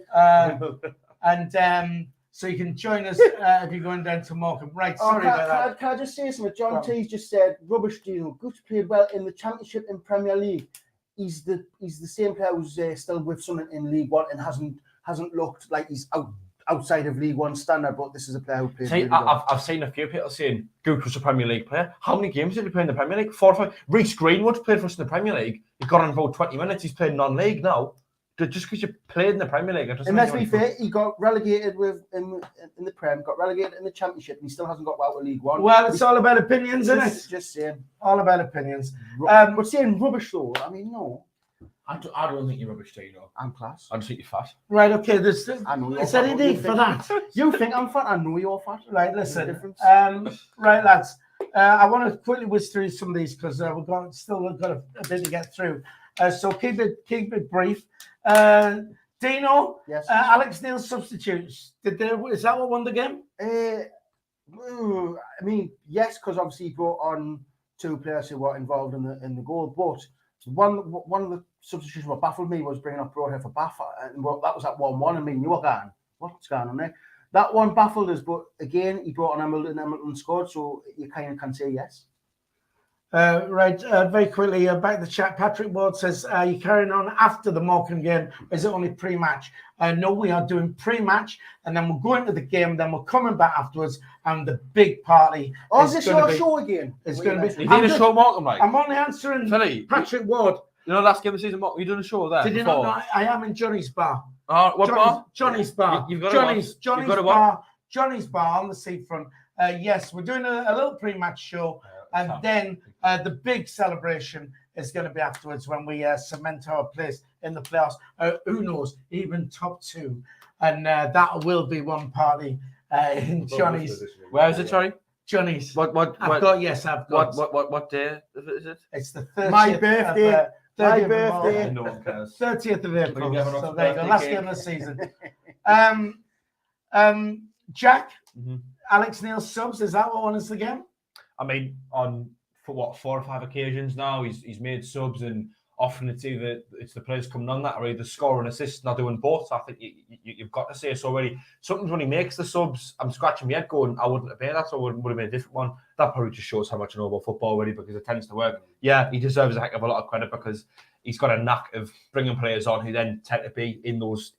So you can join us if you're going down to Morecambe. Right, sorry about that. Can I just say something? John T's just said, rubbish deal. Gooch played well in the Championship in Premier League. He's the same player who's still with Sunderland in League One and hasn't looked like he's outside of League One standard, but this is a player who plays really well. I've seen a few people saying Gooch was a Premier League player. How many games did he play in the Premier League? 4 or 5. Reece Greenwood played for us in the Premier League. He got on about 20 minutes. He's playing non-league now. Just because you played in the Premier League. And let's be fair, he got relegated in the Prem, got relegated in the Championship, and he still hasn't got out of League One. Well, it's all about opinions, isn't it? Just saying. All about opinions. But saying rubbish, though, I mean, no. I don't think you're rubbish, do you know? I'm class. I just think you're fat. Right, okay. Is there any need for that? You think I'm fat? I know you're fat. Right, listen. Right, lads. I want to quickly whiz through some of these because we've still got a bit to get through. So keep it brief. Dino, yes. Alex Neil's substitutes. Is that what won the game? I mean, yes, because obviously he brought on 2 players who were involved in the goal. But one of the substitutions that baffled me was bringing up Broadhead for Baffa, and that was at 1-1. I mean, you were going, what's going on there? That one baffled us, but again, he brought on Hamilton scored, so you kind of can say yes. Very quickly, back to the chat. Patrick Ward says, are you carrying on after the Morecambe game? Or is it only pre-match? No, we are doing pre-match, and then we'll go into the game, then we're coming back afterwards, and the big party is this your show again? It's going to be... You doing a show, Morecambe, like? I'm only answering Philly, Patrick Ward. You know, last game of the season, Morecambe, you doing a show there? Did you not know? I am in Johnny's bar. What bar? Johnny's bar. You've got Johnny's bar. bar. Johnny's bar on the seafront. Yes, we're doing a little pre-match show, and then the big celebration is going to be afterwards when we cement our place in the playoffs. Who knows, even top 2, and that will be one party in Johnny's. Where is it, sorry? Johnny's. What What day is it? It's the 30th. My birthday. My birthday. No one cares. 30th of April. So there you go. birthday Last cake. game of the season. Jack. Alex Neil subs, is that what won us the game? I mean, for 4 or 5 occasions now, he's made subs, and often it's the players coming on that, or either score and assist, not doing both. So I think you've got to say so already. Sometimes when he makes the subs, I'm scratching my head going, I wouldn't have made that, so it would have been a different one. That probably just shows how much I know about football already, because it tends to work. Yeah, he deserves a heck of a lot of credit, because he's got a knack of bringing players on who then tend to be in those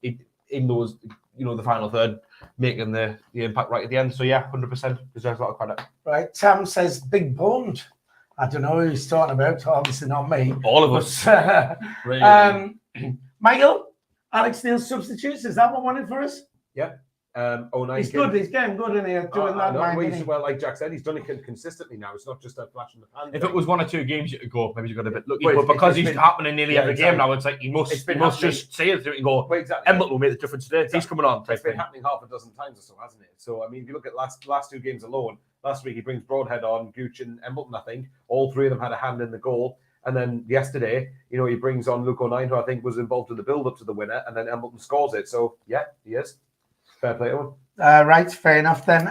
the final third, making the impact right at the end. So yeah, 100% deserves a lot of credit. Right. Tam says big boned. I don't know who he's talking about. Obviously not me. All of us. Really. Michael, Alex Neil substitutes. Is that what wanted for us? Yeah. He's good. He's getting good in here doing that. Well, like Jack said, he's done it consistently now. It's not just a flash in the pan. If it was 1 or 2 games, you could go, maybe you got a bit lucky. But because he's happening nearly every game now, it's like he must just say it and go, Emmett will make the difference today. He's coming on. It's been happening half a dozen times or so, hasn't it? So, I mean, if you look at last 2 games alone, last week he brings Broadhead on, Gooch and Embleton, I think. All 3 of them had a hand in the goal. And then yesterday, he brings on Luke O'Nien, who I think was involved in the build-up to the winner, and then Embleton scores it. So, yeah, he is. Fair play to him. Right, fair enough then.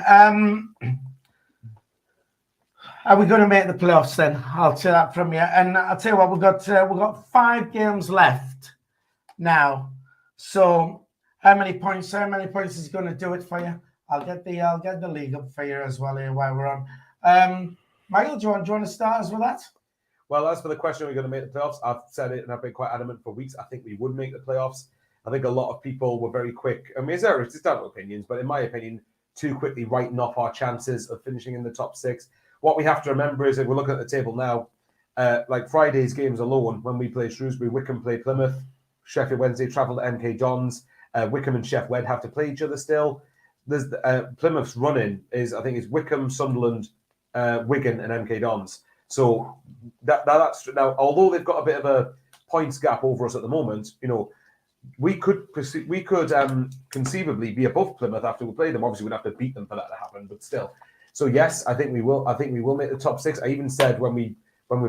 Are we going to make the playoffs then? I'll tell that from you. And I'll tell you what, we've got 5 games left now. So how many points is going to do it for you? I'll get the league up for you as well here while we're on. Michael, do you want to start us with that? Well, as for the question, we're going to make the playoffs. I've said it and I've been quite adamant for weeks. I think we would make the playoffs. I think a lot of people were very quick. I mean, it's down to opinions, but in my opinion, too quickly writing off our chances of finishing in the top 6. What we have to remember is, if we're looking at the table now, like Friday's games alone, when we play Shrewsbury, Wycombe play Plymouth, Sheffield Wednesday travel to MK Dons, Wycombe and Sheff Wed have to play each other still. There's Plymouth's running is Wycombe, Sunderland, Wigan, and MK Dons. So that's now, although they've got a bit of a points gap over us at the moment, we could conceivably be above Plymouth after we play them. Obviously, we'd have to beat them for that to happen, but still. So yes, I think we will. I think we will make the top 6. I even said when we've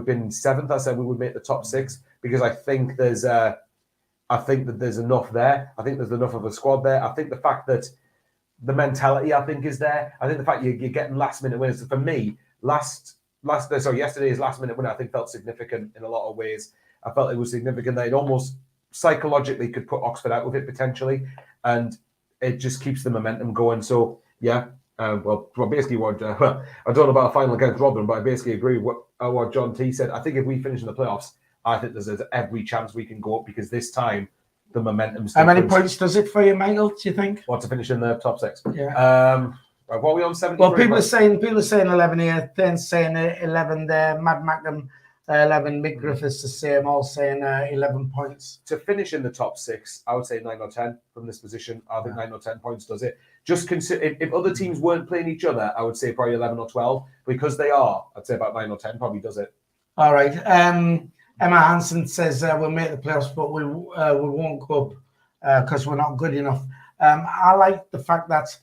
been 7th, I said we would make the top 6 because I think that there's enough there. I think there's enough of a squad there. I think the fact that the mentality is there. I think the fact you're getting last minute winners. For me, yesterday's last minute winner I think felt significant in a lot of ways. I felt it was significant that it almost psychologically could put Oxford out with it potentially, and it just keeps the momentum going. So yeah, basically what I don't know about a final against Rotherham, but I basically agree with what John T said. I think if we finish in the playoffs, I think there's every chance we can go up because this time the momentum's different. How many points does it for you, Michael? Do you think? What, to finish in the top 6? Yeah. What are we on 73? Well, people are saying 11 here. Then saying 11 there. Mad Mackham 11. Mick Griffiths the same. All saying 11 points to finish in the top 6. I would say 9 or 10 from this position. I think 9 or 10 points does it. Just consider if other teams weren't playing each other, I would say probably 11 or 12. Because they are, I'd say about 9 or 10 probably does it. All right. Emma Hansen says we'll make the playoffs, but we won't go up because we're not good enough. I like the fact that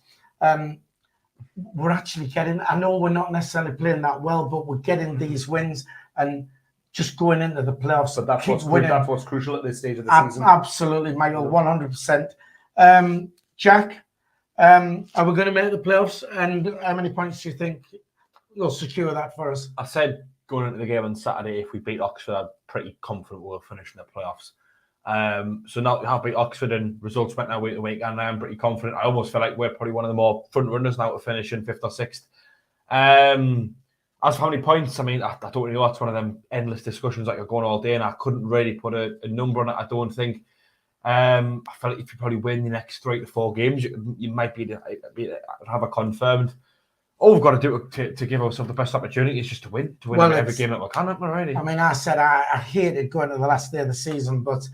we're actually getting. I know we're not necessarily playing that well, but we're getting these wins and just going into the playoffs. So that's what's crucial at this stage of the season. Absolutely, Michael, 100%. Jack, are we going to make the playoffs? And how many points do you think will secure that for us? I said going into the game on Saturday, if we beat Oxford, I'm pretty confident we'll finish in the playoffs. So now we have beat Oxford and results went now week to week, and I'm pretty confident. I almost feel like we're probably one of the more front runners now to finish in 5th or 6th. As for how many points, I mean, I don't really know. That's one of them endless discussions that you're going all day, and I couldn't really put a number on it. I don't think. I feel like if you probably win the next 3 to 4 games, you might have a confirmed. All we've got to do to give ourselves the best opportunity is just to win every game that we can, haven't we, really? I mean, I said I hated going to the last day of the season, but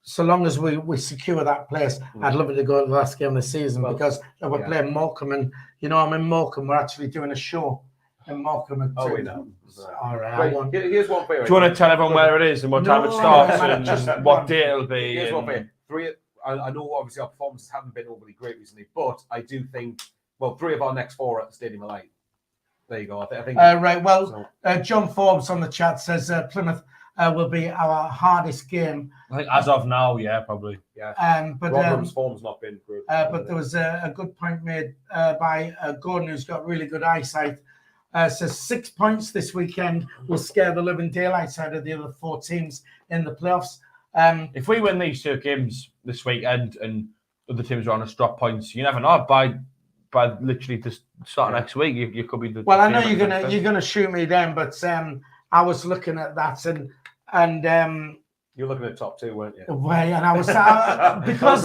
so long as we secure that place, I'd love it to go to the last game of the season because we're playing Morecambe, and I'm in Morecambe. We're actually doing a show in Morecambe. We know. All right. Here's one for you. Do you want to tell everyone where it is and what time it starts and what day it'll be? Here's one for you. I know obviously our performances haven't been overly great recently, but I do think 3 of our next 4 are at the Stadium of Light. There you go. I think. Right. Well, John Forbes on the chat says Plymouth will be our hardest game. I think as of now, yeah, probably. Yeah. But Rotherham's form's not been good. But there was a good point made by Gordon, who's got really good eyesight. Says 6 points this weekend will scare the living daylights out of the other 4 teams in the playoffs. If we win these 2 games this weekend and other teams are on us drop points, you never know. By literally the start of next week, you could be the. Well, I know you're gonna shoot me down, but I was looking at that and you're looking at top 2, weren't you? Way, and I was because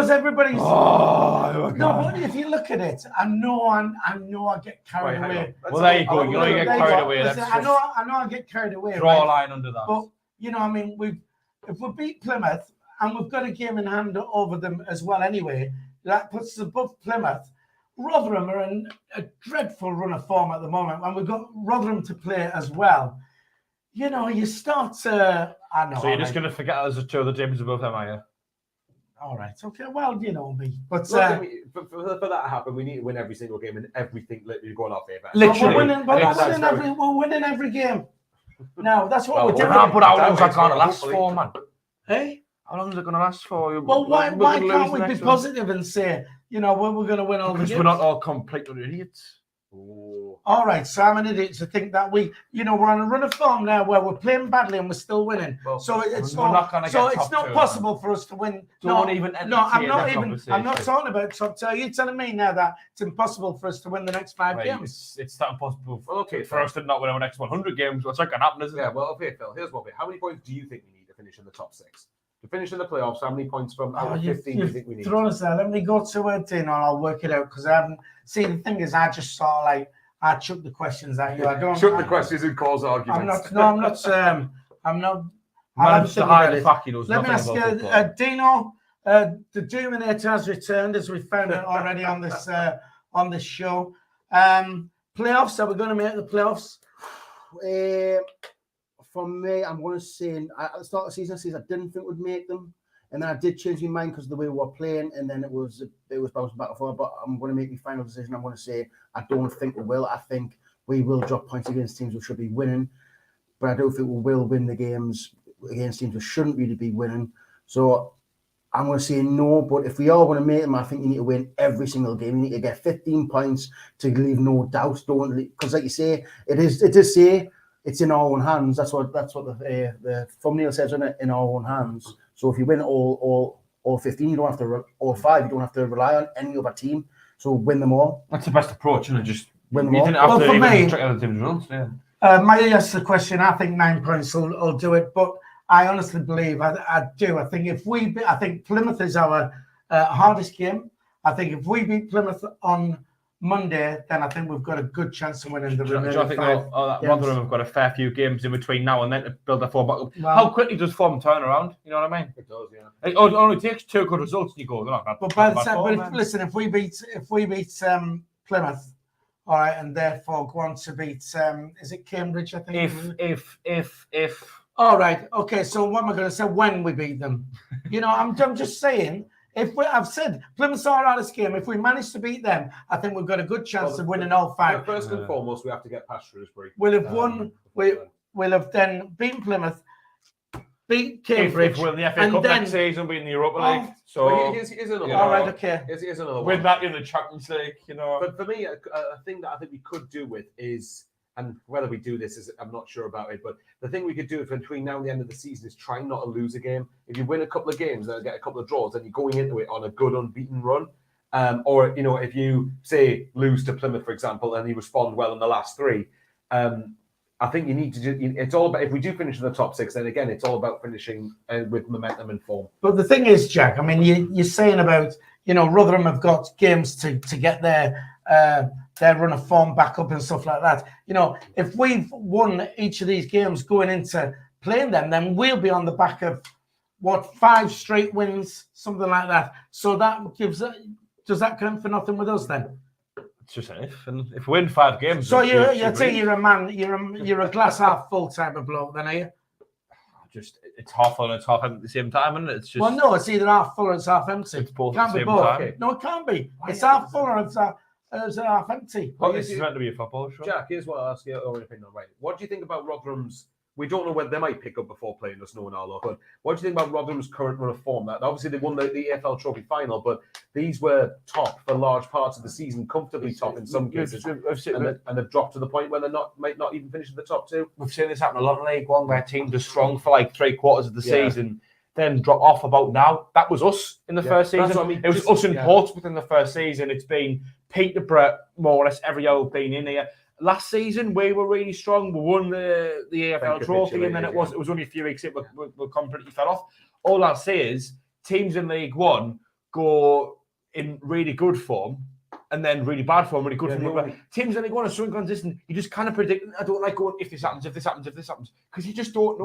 everybody's. Oh, no, but if you look at it, I know I get carried away. Well, there you go. You know you get carried away. Listen, I know I get carried away. Draw a line under that. But I mean, if we beat Plymouth and we've got a game in hand over them as well, anyway, that puts us above Plymouth. Rotherham are in a dreadful run of form at the moment, and we've got Rotherham to play as well. You start to. I know. So you're just going to forget there's 2 other teams above them, are you? All right. Okay. Well, me. But for that to happen, we need to win every single game and everything literally going our favour. Literally, we're winning every game. No, that's what we're doing. But how long is that going to last for, man? Hey, how long is it going to last for? Well, why can't we be positive and say, we're going to win all the games? Because we're not all complete idiots. Ooh. All right, so I'm an idiot to think that we're on a run of form now where we're playing badly and we're still winning. Well, so it's not possible for us to win. I'm not talking about top 2. You're telling me now that it's impossible for us to win the next 5 games. It's that impossible for us to not win our next 100 games. What's that going to happen, isn't it? Yeah, well, okay, Phil, here's what how many points do you think we need to finish in the top 6? To finish in the playoffs, how many points from out of 15 do you think we need? Thrown us there. Let me go to Dino and I'll work it out because I haven't. See, the thing is, I just sort of I chuck the questions at you. I don't chuck the questions and cause arguments. I'm not. Let me ask you, Dino. The Doominator has returned, as we found out already on this show. Playoffs. Are we going to make the playoffs? For me, I'm going to say at the start of the season, I didn't think we'd make them, and then I did change my mind because of the way we were playing, and then it was bouncing back and forth. But I'm going to make my final decision. I'm going to say I don't think we will. I think we will drop points against teams we should be winning, but I don't think we will win the games against teams we shouldn't really be winning. So I'm going to say no. But if we are going to make them, I think you need to win every single game. You need to get 15 points to leave no doubt. Don't, because like you say, it does say. It's in our own hands. That's what the thumbnail says, isn't it? In our own hands. So if you win all 15, you don't have to all 5. You don't have to rely on any other team. So win them all. That's the best approach, isn't it? Just win them all. Didn't have to even check other teams' runs. Yeah. Maya asked the question. I think 9 points will do it, but I honestly believe I do. I think Plymouth is our hardest game. I think if we beat Plymouth on Monday, then I think we've got a good chance of winning the remaining 5 games. Rotherham have got a fair few games in between now and then to build their form back up. How quickly does form turn around? You know what I mean? It does, yeah. It only takes 2 good results and you go, but by the time, listen, if we beat Plymouth, all right, and therefore go on to beat is it Cambridge? I think. If. All right, okay. So what am I going to say when we beat them? I'm just saying. I've said Plymouth's our hardest game. If we manage to beat them, I think we've got a good chance of winning all 5. First and foremost, we have to get past Shrewsbury. We'll have won. We'll have then beaten Plymouth, beat Cambridge, if we'll the FA Cup next season, being the Europa League. So here's another. All right, okay. Here's another one. With that in the Champions League, But for me, a thing that I think we could do with is. And whether we do this is, I'm not sure about it. But the thing we could do between now and the end of the season is try not to lose a game. If you win a couple of games and get a couple of draws, then you're going into it on a good unbeaten run. Or, you know, if you say lose to Plymouth, for example, and you respond well in the last three, I think you need to do. It's all about, if we do finish in the top six, then again, it's all about finishing with momentum and form. But the thing is, Jack, I mean, you're saying about, you know, Rotherham have got games to get their run of form back up and stuff like that. You know, if we've won each of these games going into playing them, then we'll be on the back of what, 5 straight wins, something like that. So that gives. Does that count for nothing with us then? It's just an if, and if we win 5 games. So you're a man, you're a glass half full type of bloke, then, are you? Just it's half full and it's half empty at the same time, and it's just. Well, no, it's either half full or it's half empty. It's both It can't at the be same both. time. No, it can't be. It's half full or it's half empty. Well, this is meant to be a football show. Jack, here's what I'll ask you your opinion on. Right, what do you think about Rotherham's? We don't know whether they might pick up before playing us, knowing our luck. But what do you think about Rotherham's current run of form? That obviously they won the EFL Trophy final, but these were top for large parts of the season, comfortably top in some cases, and they've dropped to the point where they might not even finish in the top 2. We've seen this happen a lot in League One, where teams are strong for like 3/4 of the season, then drop off about now. That was us in the first season. What I mean. It was us in Portsmouth in the first season. It's been Peterborough more or less every year we've been in here. Last season we were really strong. We won the EFL Trophy, and then it was only a few weeks in we completely fell off. All I'll say is teams in League One go in really good form and then really bad form, really good form. Teams in League One are so inconsistent. You just kind of predict. I don't like going if this happens, because you just don't know.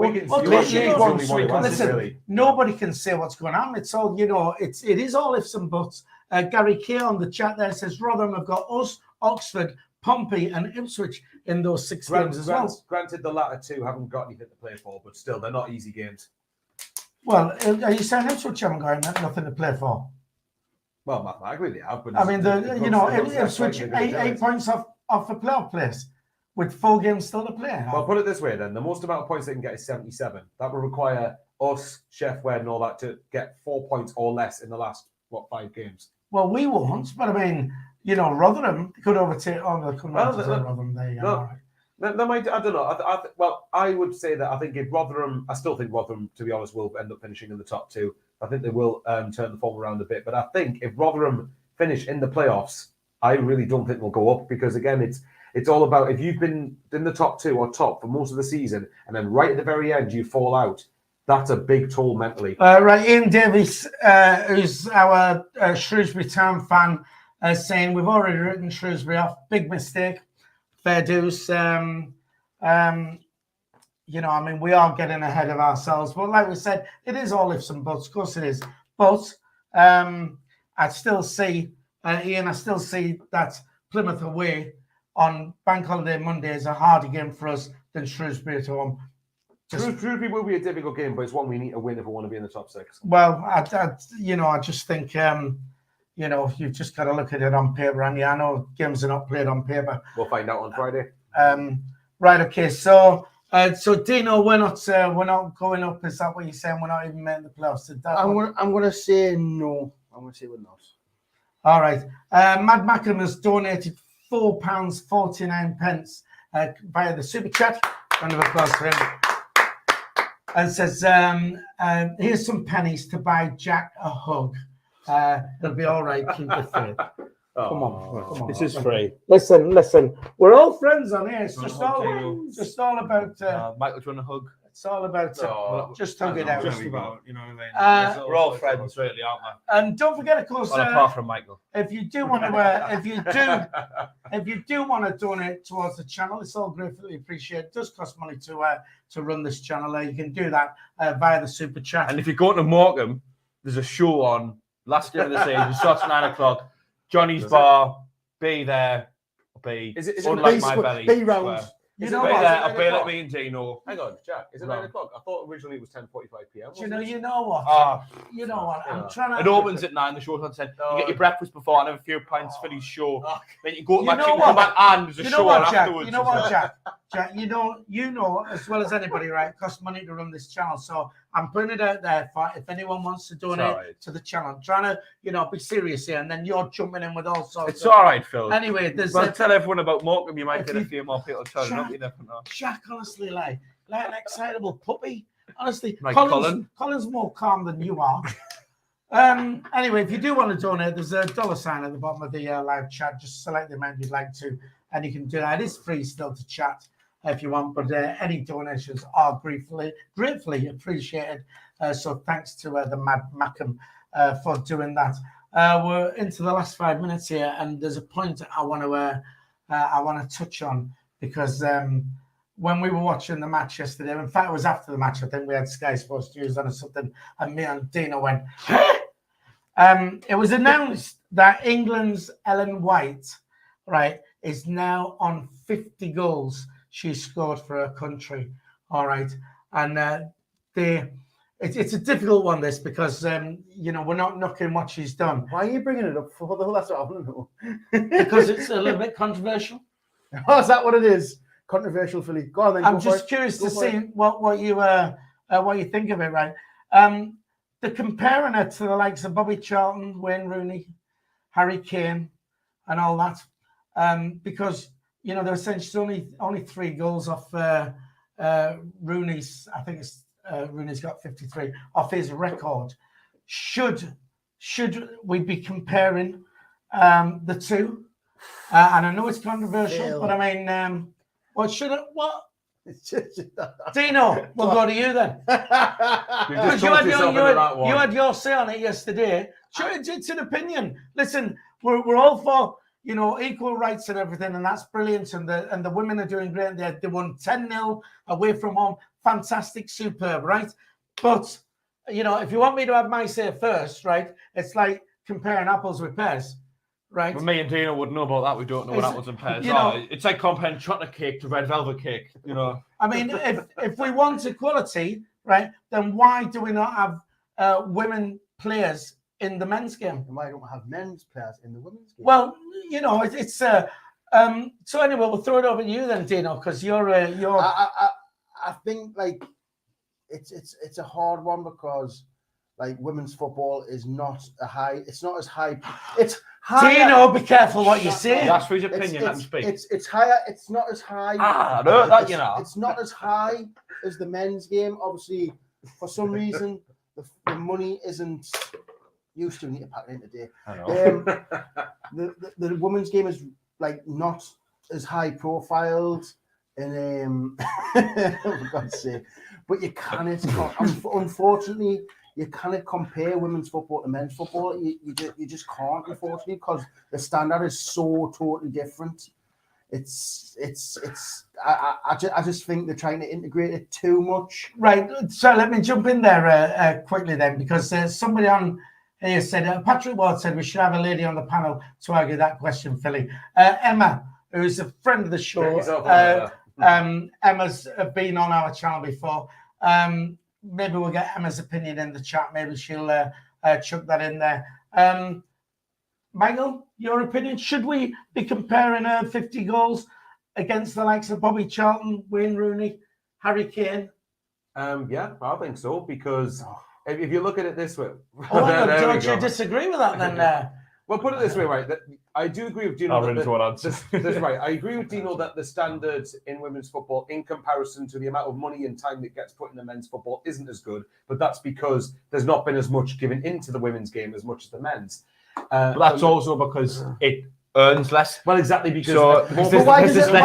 Listen, nobody can say what's going on. It's all, you know. It is all ifs and buts. Gary Kay on the chat there says Rotherham have got us, Oxford, Pompey and Ipswich in those 6 games as well. Granted, the latter 2 haven't got anything to play for, but still, they're not easy games. Well, are you saying Ipswich haven't got nothing to play for? Well, mathematically they have, but I mean, Ipswich 8 points off a playoff place with 4 games still to play. Well, put it this way then: the most amount of points they can get is 77. That will require us, Chef Wed, and all that to get 4 points or less in the last 5 games. Well, we won't, but I mean, you know, Rotherham could overtake Rotherham. There you go. They might. I don't know. I would say that I think Rotherham, to be honest, will end up finishing in the top 2. I think they will turn the form around a bit. But I think if Rotherham finish in the playoffs, I really don't think they'll go up, because again, it's all about, if you've been in the top 2 or top for most of the season, and then right at the very end you fall out. That's a big toll mentally. Right, Ian Davies, who's our Shrewsbury Town fan, saying we've already written Shrewsbury off. Big mistake. Fair dues. You know, I mean, we are getting ahead of ourselves. But like we said, it is all ifs and buts. Of course it is. But I still see, Ian, that Plymouth away on Bank Holiday Monday is a harder game for us than Shrewsbury at home. Shrewsbury will be a difficult game, but it's one we need to win if we want to be in the top 6. Well, I just think, you know, you've just got to look at it on paper. And I know games are not played on paper. We'll find out on Friday. Right. Okay. So Dino, we're not going up. Is that what you're saying? We're not even making the playoffs. I'm going to say no. I'm going to say we're not. All right. Mad Mackham has donated £4.49 via the super chat. Round of applause for him. And says, here's some pennies to buy Jack a hug. It'll be all right. Keep the faith. Come on. This is free. Listen. We're all friends on here. It's just all about. Michael, do you want a hug? It's all about just hug it out. Just about, you know what I mean? We're all friends, really, aren't we? And don't forget, of course, apart from Michael. If you do want to, if you do want to donate towards the channel, it's all gratefully appreciated. It does cost money to run this channel. You can do that via the super chat. And if you go to Morecambe, there's a show on last year of the season. It starts at 9 o'clock. Johnny's Bar. Be there. Be. Is it unlike my belly? Be round. You know what? what? I'll be like me and Dino. Hang on, Jack. Is it 9 o'clock? I thought originally it was 10:45 p.m. You know what? You know what? I'm trying to. It opens at 9. The show's on 10. You get your breakfast before and have a few pints for his show. Then you go to my kitchen, come back, and there's a show on afterwards. You know what, Jack? Jack, you know as well as anybody, right? It costs money to run this channel, so I'm putting it out there for if anyone wants to donate to the channel. I'm trying to, be serious here, and then you're jumping in with all sorts. It's all right, Phil. Anyway, tell everyone about Morecambe. You might get a few more people turning up. You never know. Jack, honestly, like an excitable puppy. Honestly, like Colin's more calm than you are. Anyway, if you do want to donate, there's a $sign at the bottom of the live chat. Just select the amount you'd like to, and you can do that. It is free still to chat if you want, but any donations are gratefully appreciated. So thanks to the Mad Mackham for doing that. We're into the last 5 minutes here, and there's a point I want to touch on because when we were watching the match yesterday, in fact, it was after the match. I think we had Sky Sports News on or something, and me and Dino went. It was announced that England's Ellen White, right, is now on 50 goals she scored for her country. All right, and it's a difficult one, this, because we're not knocking what she's done. Why are you bringing it up for? That's what I want to know. Because it's a little bit controversial. Oh, is that what it is? Controversial, Philly. Go on then. I'm just curious to see what you think of it, right? They're comparing her to the likes of Bobby Charlton, Wayne Rooney, Harry Kane, and all that, because they're saying she's only 3 goals off Rooney's. I think it's Rooney's got 53 off his record. Should we be comparing the two? And I know it's controversial, but I mean, what? Dino, we'll go to you then. Because you had your say on it yesterday. Sure, it's an opinion. Listen, we're all for equal rights and everything, and that's brilliant. And the women are doing great. They won 10-0 away from home. Fantastic, superb, right? But if you want me to have my say first, right, it's like comparing apples with pears. Right. Well, me and Dino would know about that. We don't know what apples and pears are. It's like comparing chocolate cake to red velvet cake. I mean, if we want equality, right, then why do we not have women players in the men's game? And why don't we have men's players in the women's game? Well, it's so anyway, we'll throw it over to you then, Dino, because you're. I think like it's a hard one because like women's football is not a high. It's not as high. It's higher. Dino, be careful what you say. That's for his opinion. Let him speak. It's higher. It's not as high. It's not as high as the men's game. Obviously, for some reason, the money isn't. You still need to pack it in today. I know. The women's game is like not as high profiled, and for God's sake, but you can't. Unfortunately, you can't compare women's football to men's football. You just can't, unfortunately, because the standard is so totally different. I just think they're trying to integrate it too much. Right. So let me jump in there quickly then, because somebody on here said, Patrick Ward said we should have a lady on the panel to argue that question, Philly. Emma, who's a friend of the show, Emma's been on our channel before. Maybe we'll get Emma's opinion in the chat. Maybe she'll chuck that in there. Michael, your opinion? Should we be comparing 50 goals against the likes of Bobby Charlton, Wayne Rooney, Harry Kane? Yeah, I think so, because if you look at it this way... don't you disagree with that then? Well, put it this way, right? I do agree with Dino. That's right. I agree with Dino that the standards in women's football, in comparison to the amount of money and time that gets put in the men's football, isn't as good. But that's because there's not been as much given into the women's game as much as the men's. But that's also because it earns less. Well, exactly, because why does it earn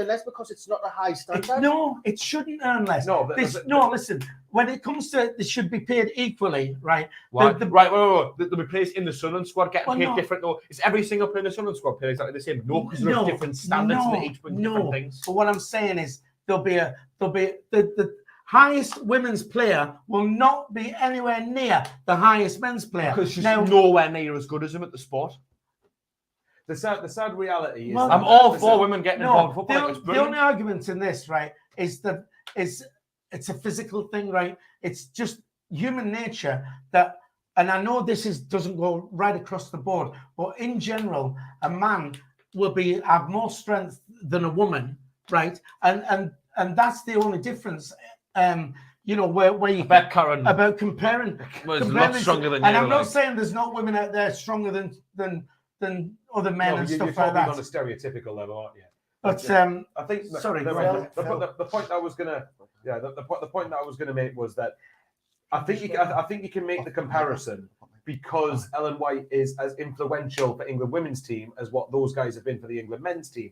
less? Because it's not a high standard. No, it shouldn't earn less. Listen. When it comes to they should be paid equally, right? Wait. They'll be placed in the Sunderland squad getting paid different. No, is every single player in the Sunderland squad paid exactly the same? No, because there's different standards and they each bring different things. But what I'm saying is the highest women's player will not be anywhere near the highest men's player. Because she's nowhere near as good as him at the sport. The sad reality is... I'm all for women getting involved in football. The only argument in this, right, is that it's a physical thing, right? It's just human nature that, and I know this doesn't go right across the board, but in general, a man will have more strength than a woman, right? And that's the only difference. Where you bet Karen about comparing was a lot stronger than you. And I'm not saying there's not women out there stronger than other men and stuff like that. You're on a stereotypical level, aren't you? But I think sorry, the point I was gonna make was that I think you can make the comparison because Ellen White is as influential for England women's team as what those guys have been for the England men's team.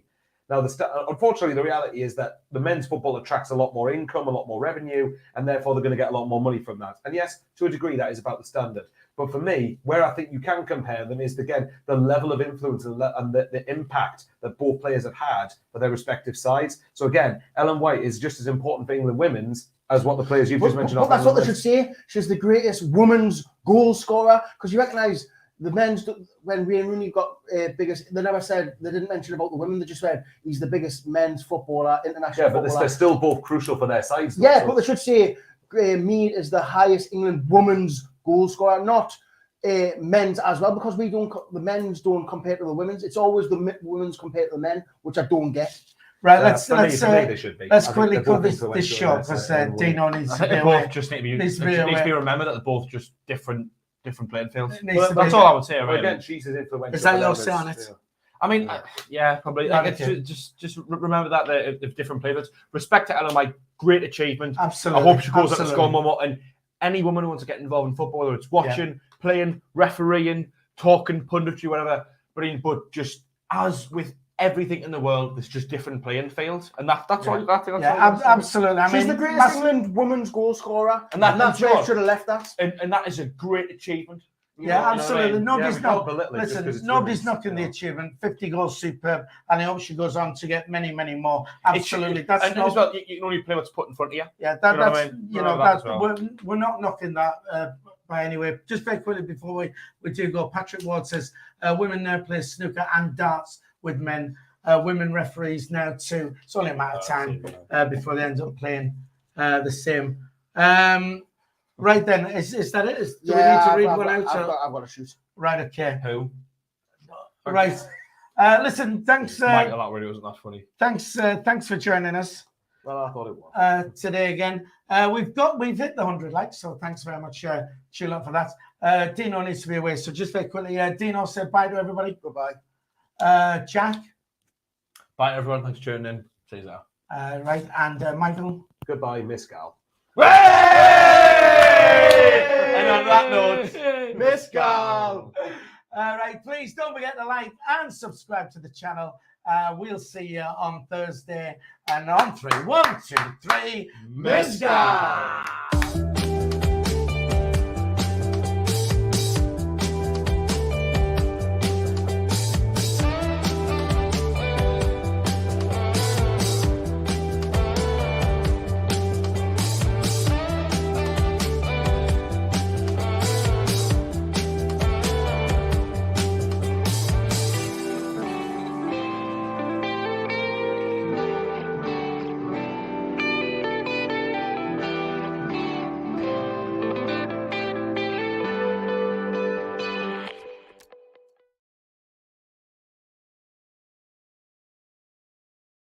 Now, unfortunately, the reality is that the men's football attracts a lot more income, a lot more revenue, and therefore they're going to get a lot more money from that. And yes, to a degree, that is about the standard. But for me, where I think you can compare them is, again, the level of influence and the impact that both players have had for their respective sides. So again, Ellen White is just as important for England women's as what the players you've just mentioned. But that's what they should say. She's the greatest women's goal scorer, because you recognise the men's, when Wayne Rooney got biggest, they didn't mention about the women, they just said he's the biggest men's footballer, international footballer. But they're still both crucial for their sides. Though, yeah, so. But they should say Mead is the highest England women's goal scorer, not men's as well, because the men's don't compare to the women's. It's always the women's compared to the men, which I don't get. Right, let's quickly cover this show because Dino needs to be aware. Both just need to be remembered that they're both just different playing fields. That's all I would say. Right? Again, she's as influential. Is that your say on it? I mean, yeah, probably. Just remember that they're different playing fields. Respect to Ellen White, great achievement. Absolutely. I hope she goes out to score more. And any woman who wants to get involved in football, whether it's watching, playing, refereeing, talking, punditry, whatever, but just as with everything in the world, there's just different playing fields, and that's all. Absolutely. I mean, she's the greatest England women's goal scorer, and that's where should have left that. And that is a great achievement. Absolutely. Nobody's knocking the achievement. 50 goals, superb, and I hope she goes on to get many, many more. Absolutely. As well, you can only play what's put in front of you. Yeah, we're not knocking that by any way. Just very quickly before we do go, Patrick Ward says women now play snooker and darts with men. Women referees now too. It's only a matter of time before they end up playing the same. Right then, is that it? Do we need to read one out? I've got to shoot. Right, okay. Who? Right. Listen, thanks. Michael, that really wasn't that funny. Thanks for joining us. Well, I thought it was. Today again. We've hit the 100 likes, so thanks very much, Sheila, for that. Dino needs to be away, so just very quickly, Dino said bye to everybody. Goodbye. Jack. Bye, everyone. Thanks for tuning in. See you later. Right, and Michael. Goodbye, Miss Gal. And on that note, Miss Gal. Right, please don't forget to like and subscribe to the channel. We'll see you on Thursday. And on 3, 1, 2, 3, Miss Gal.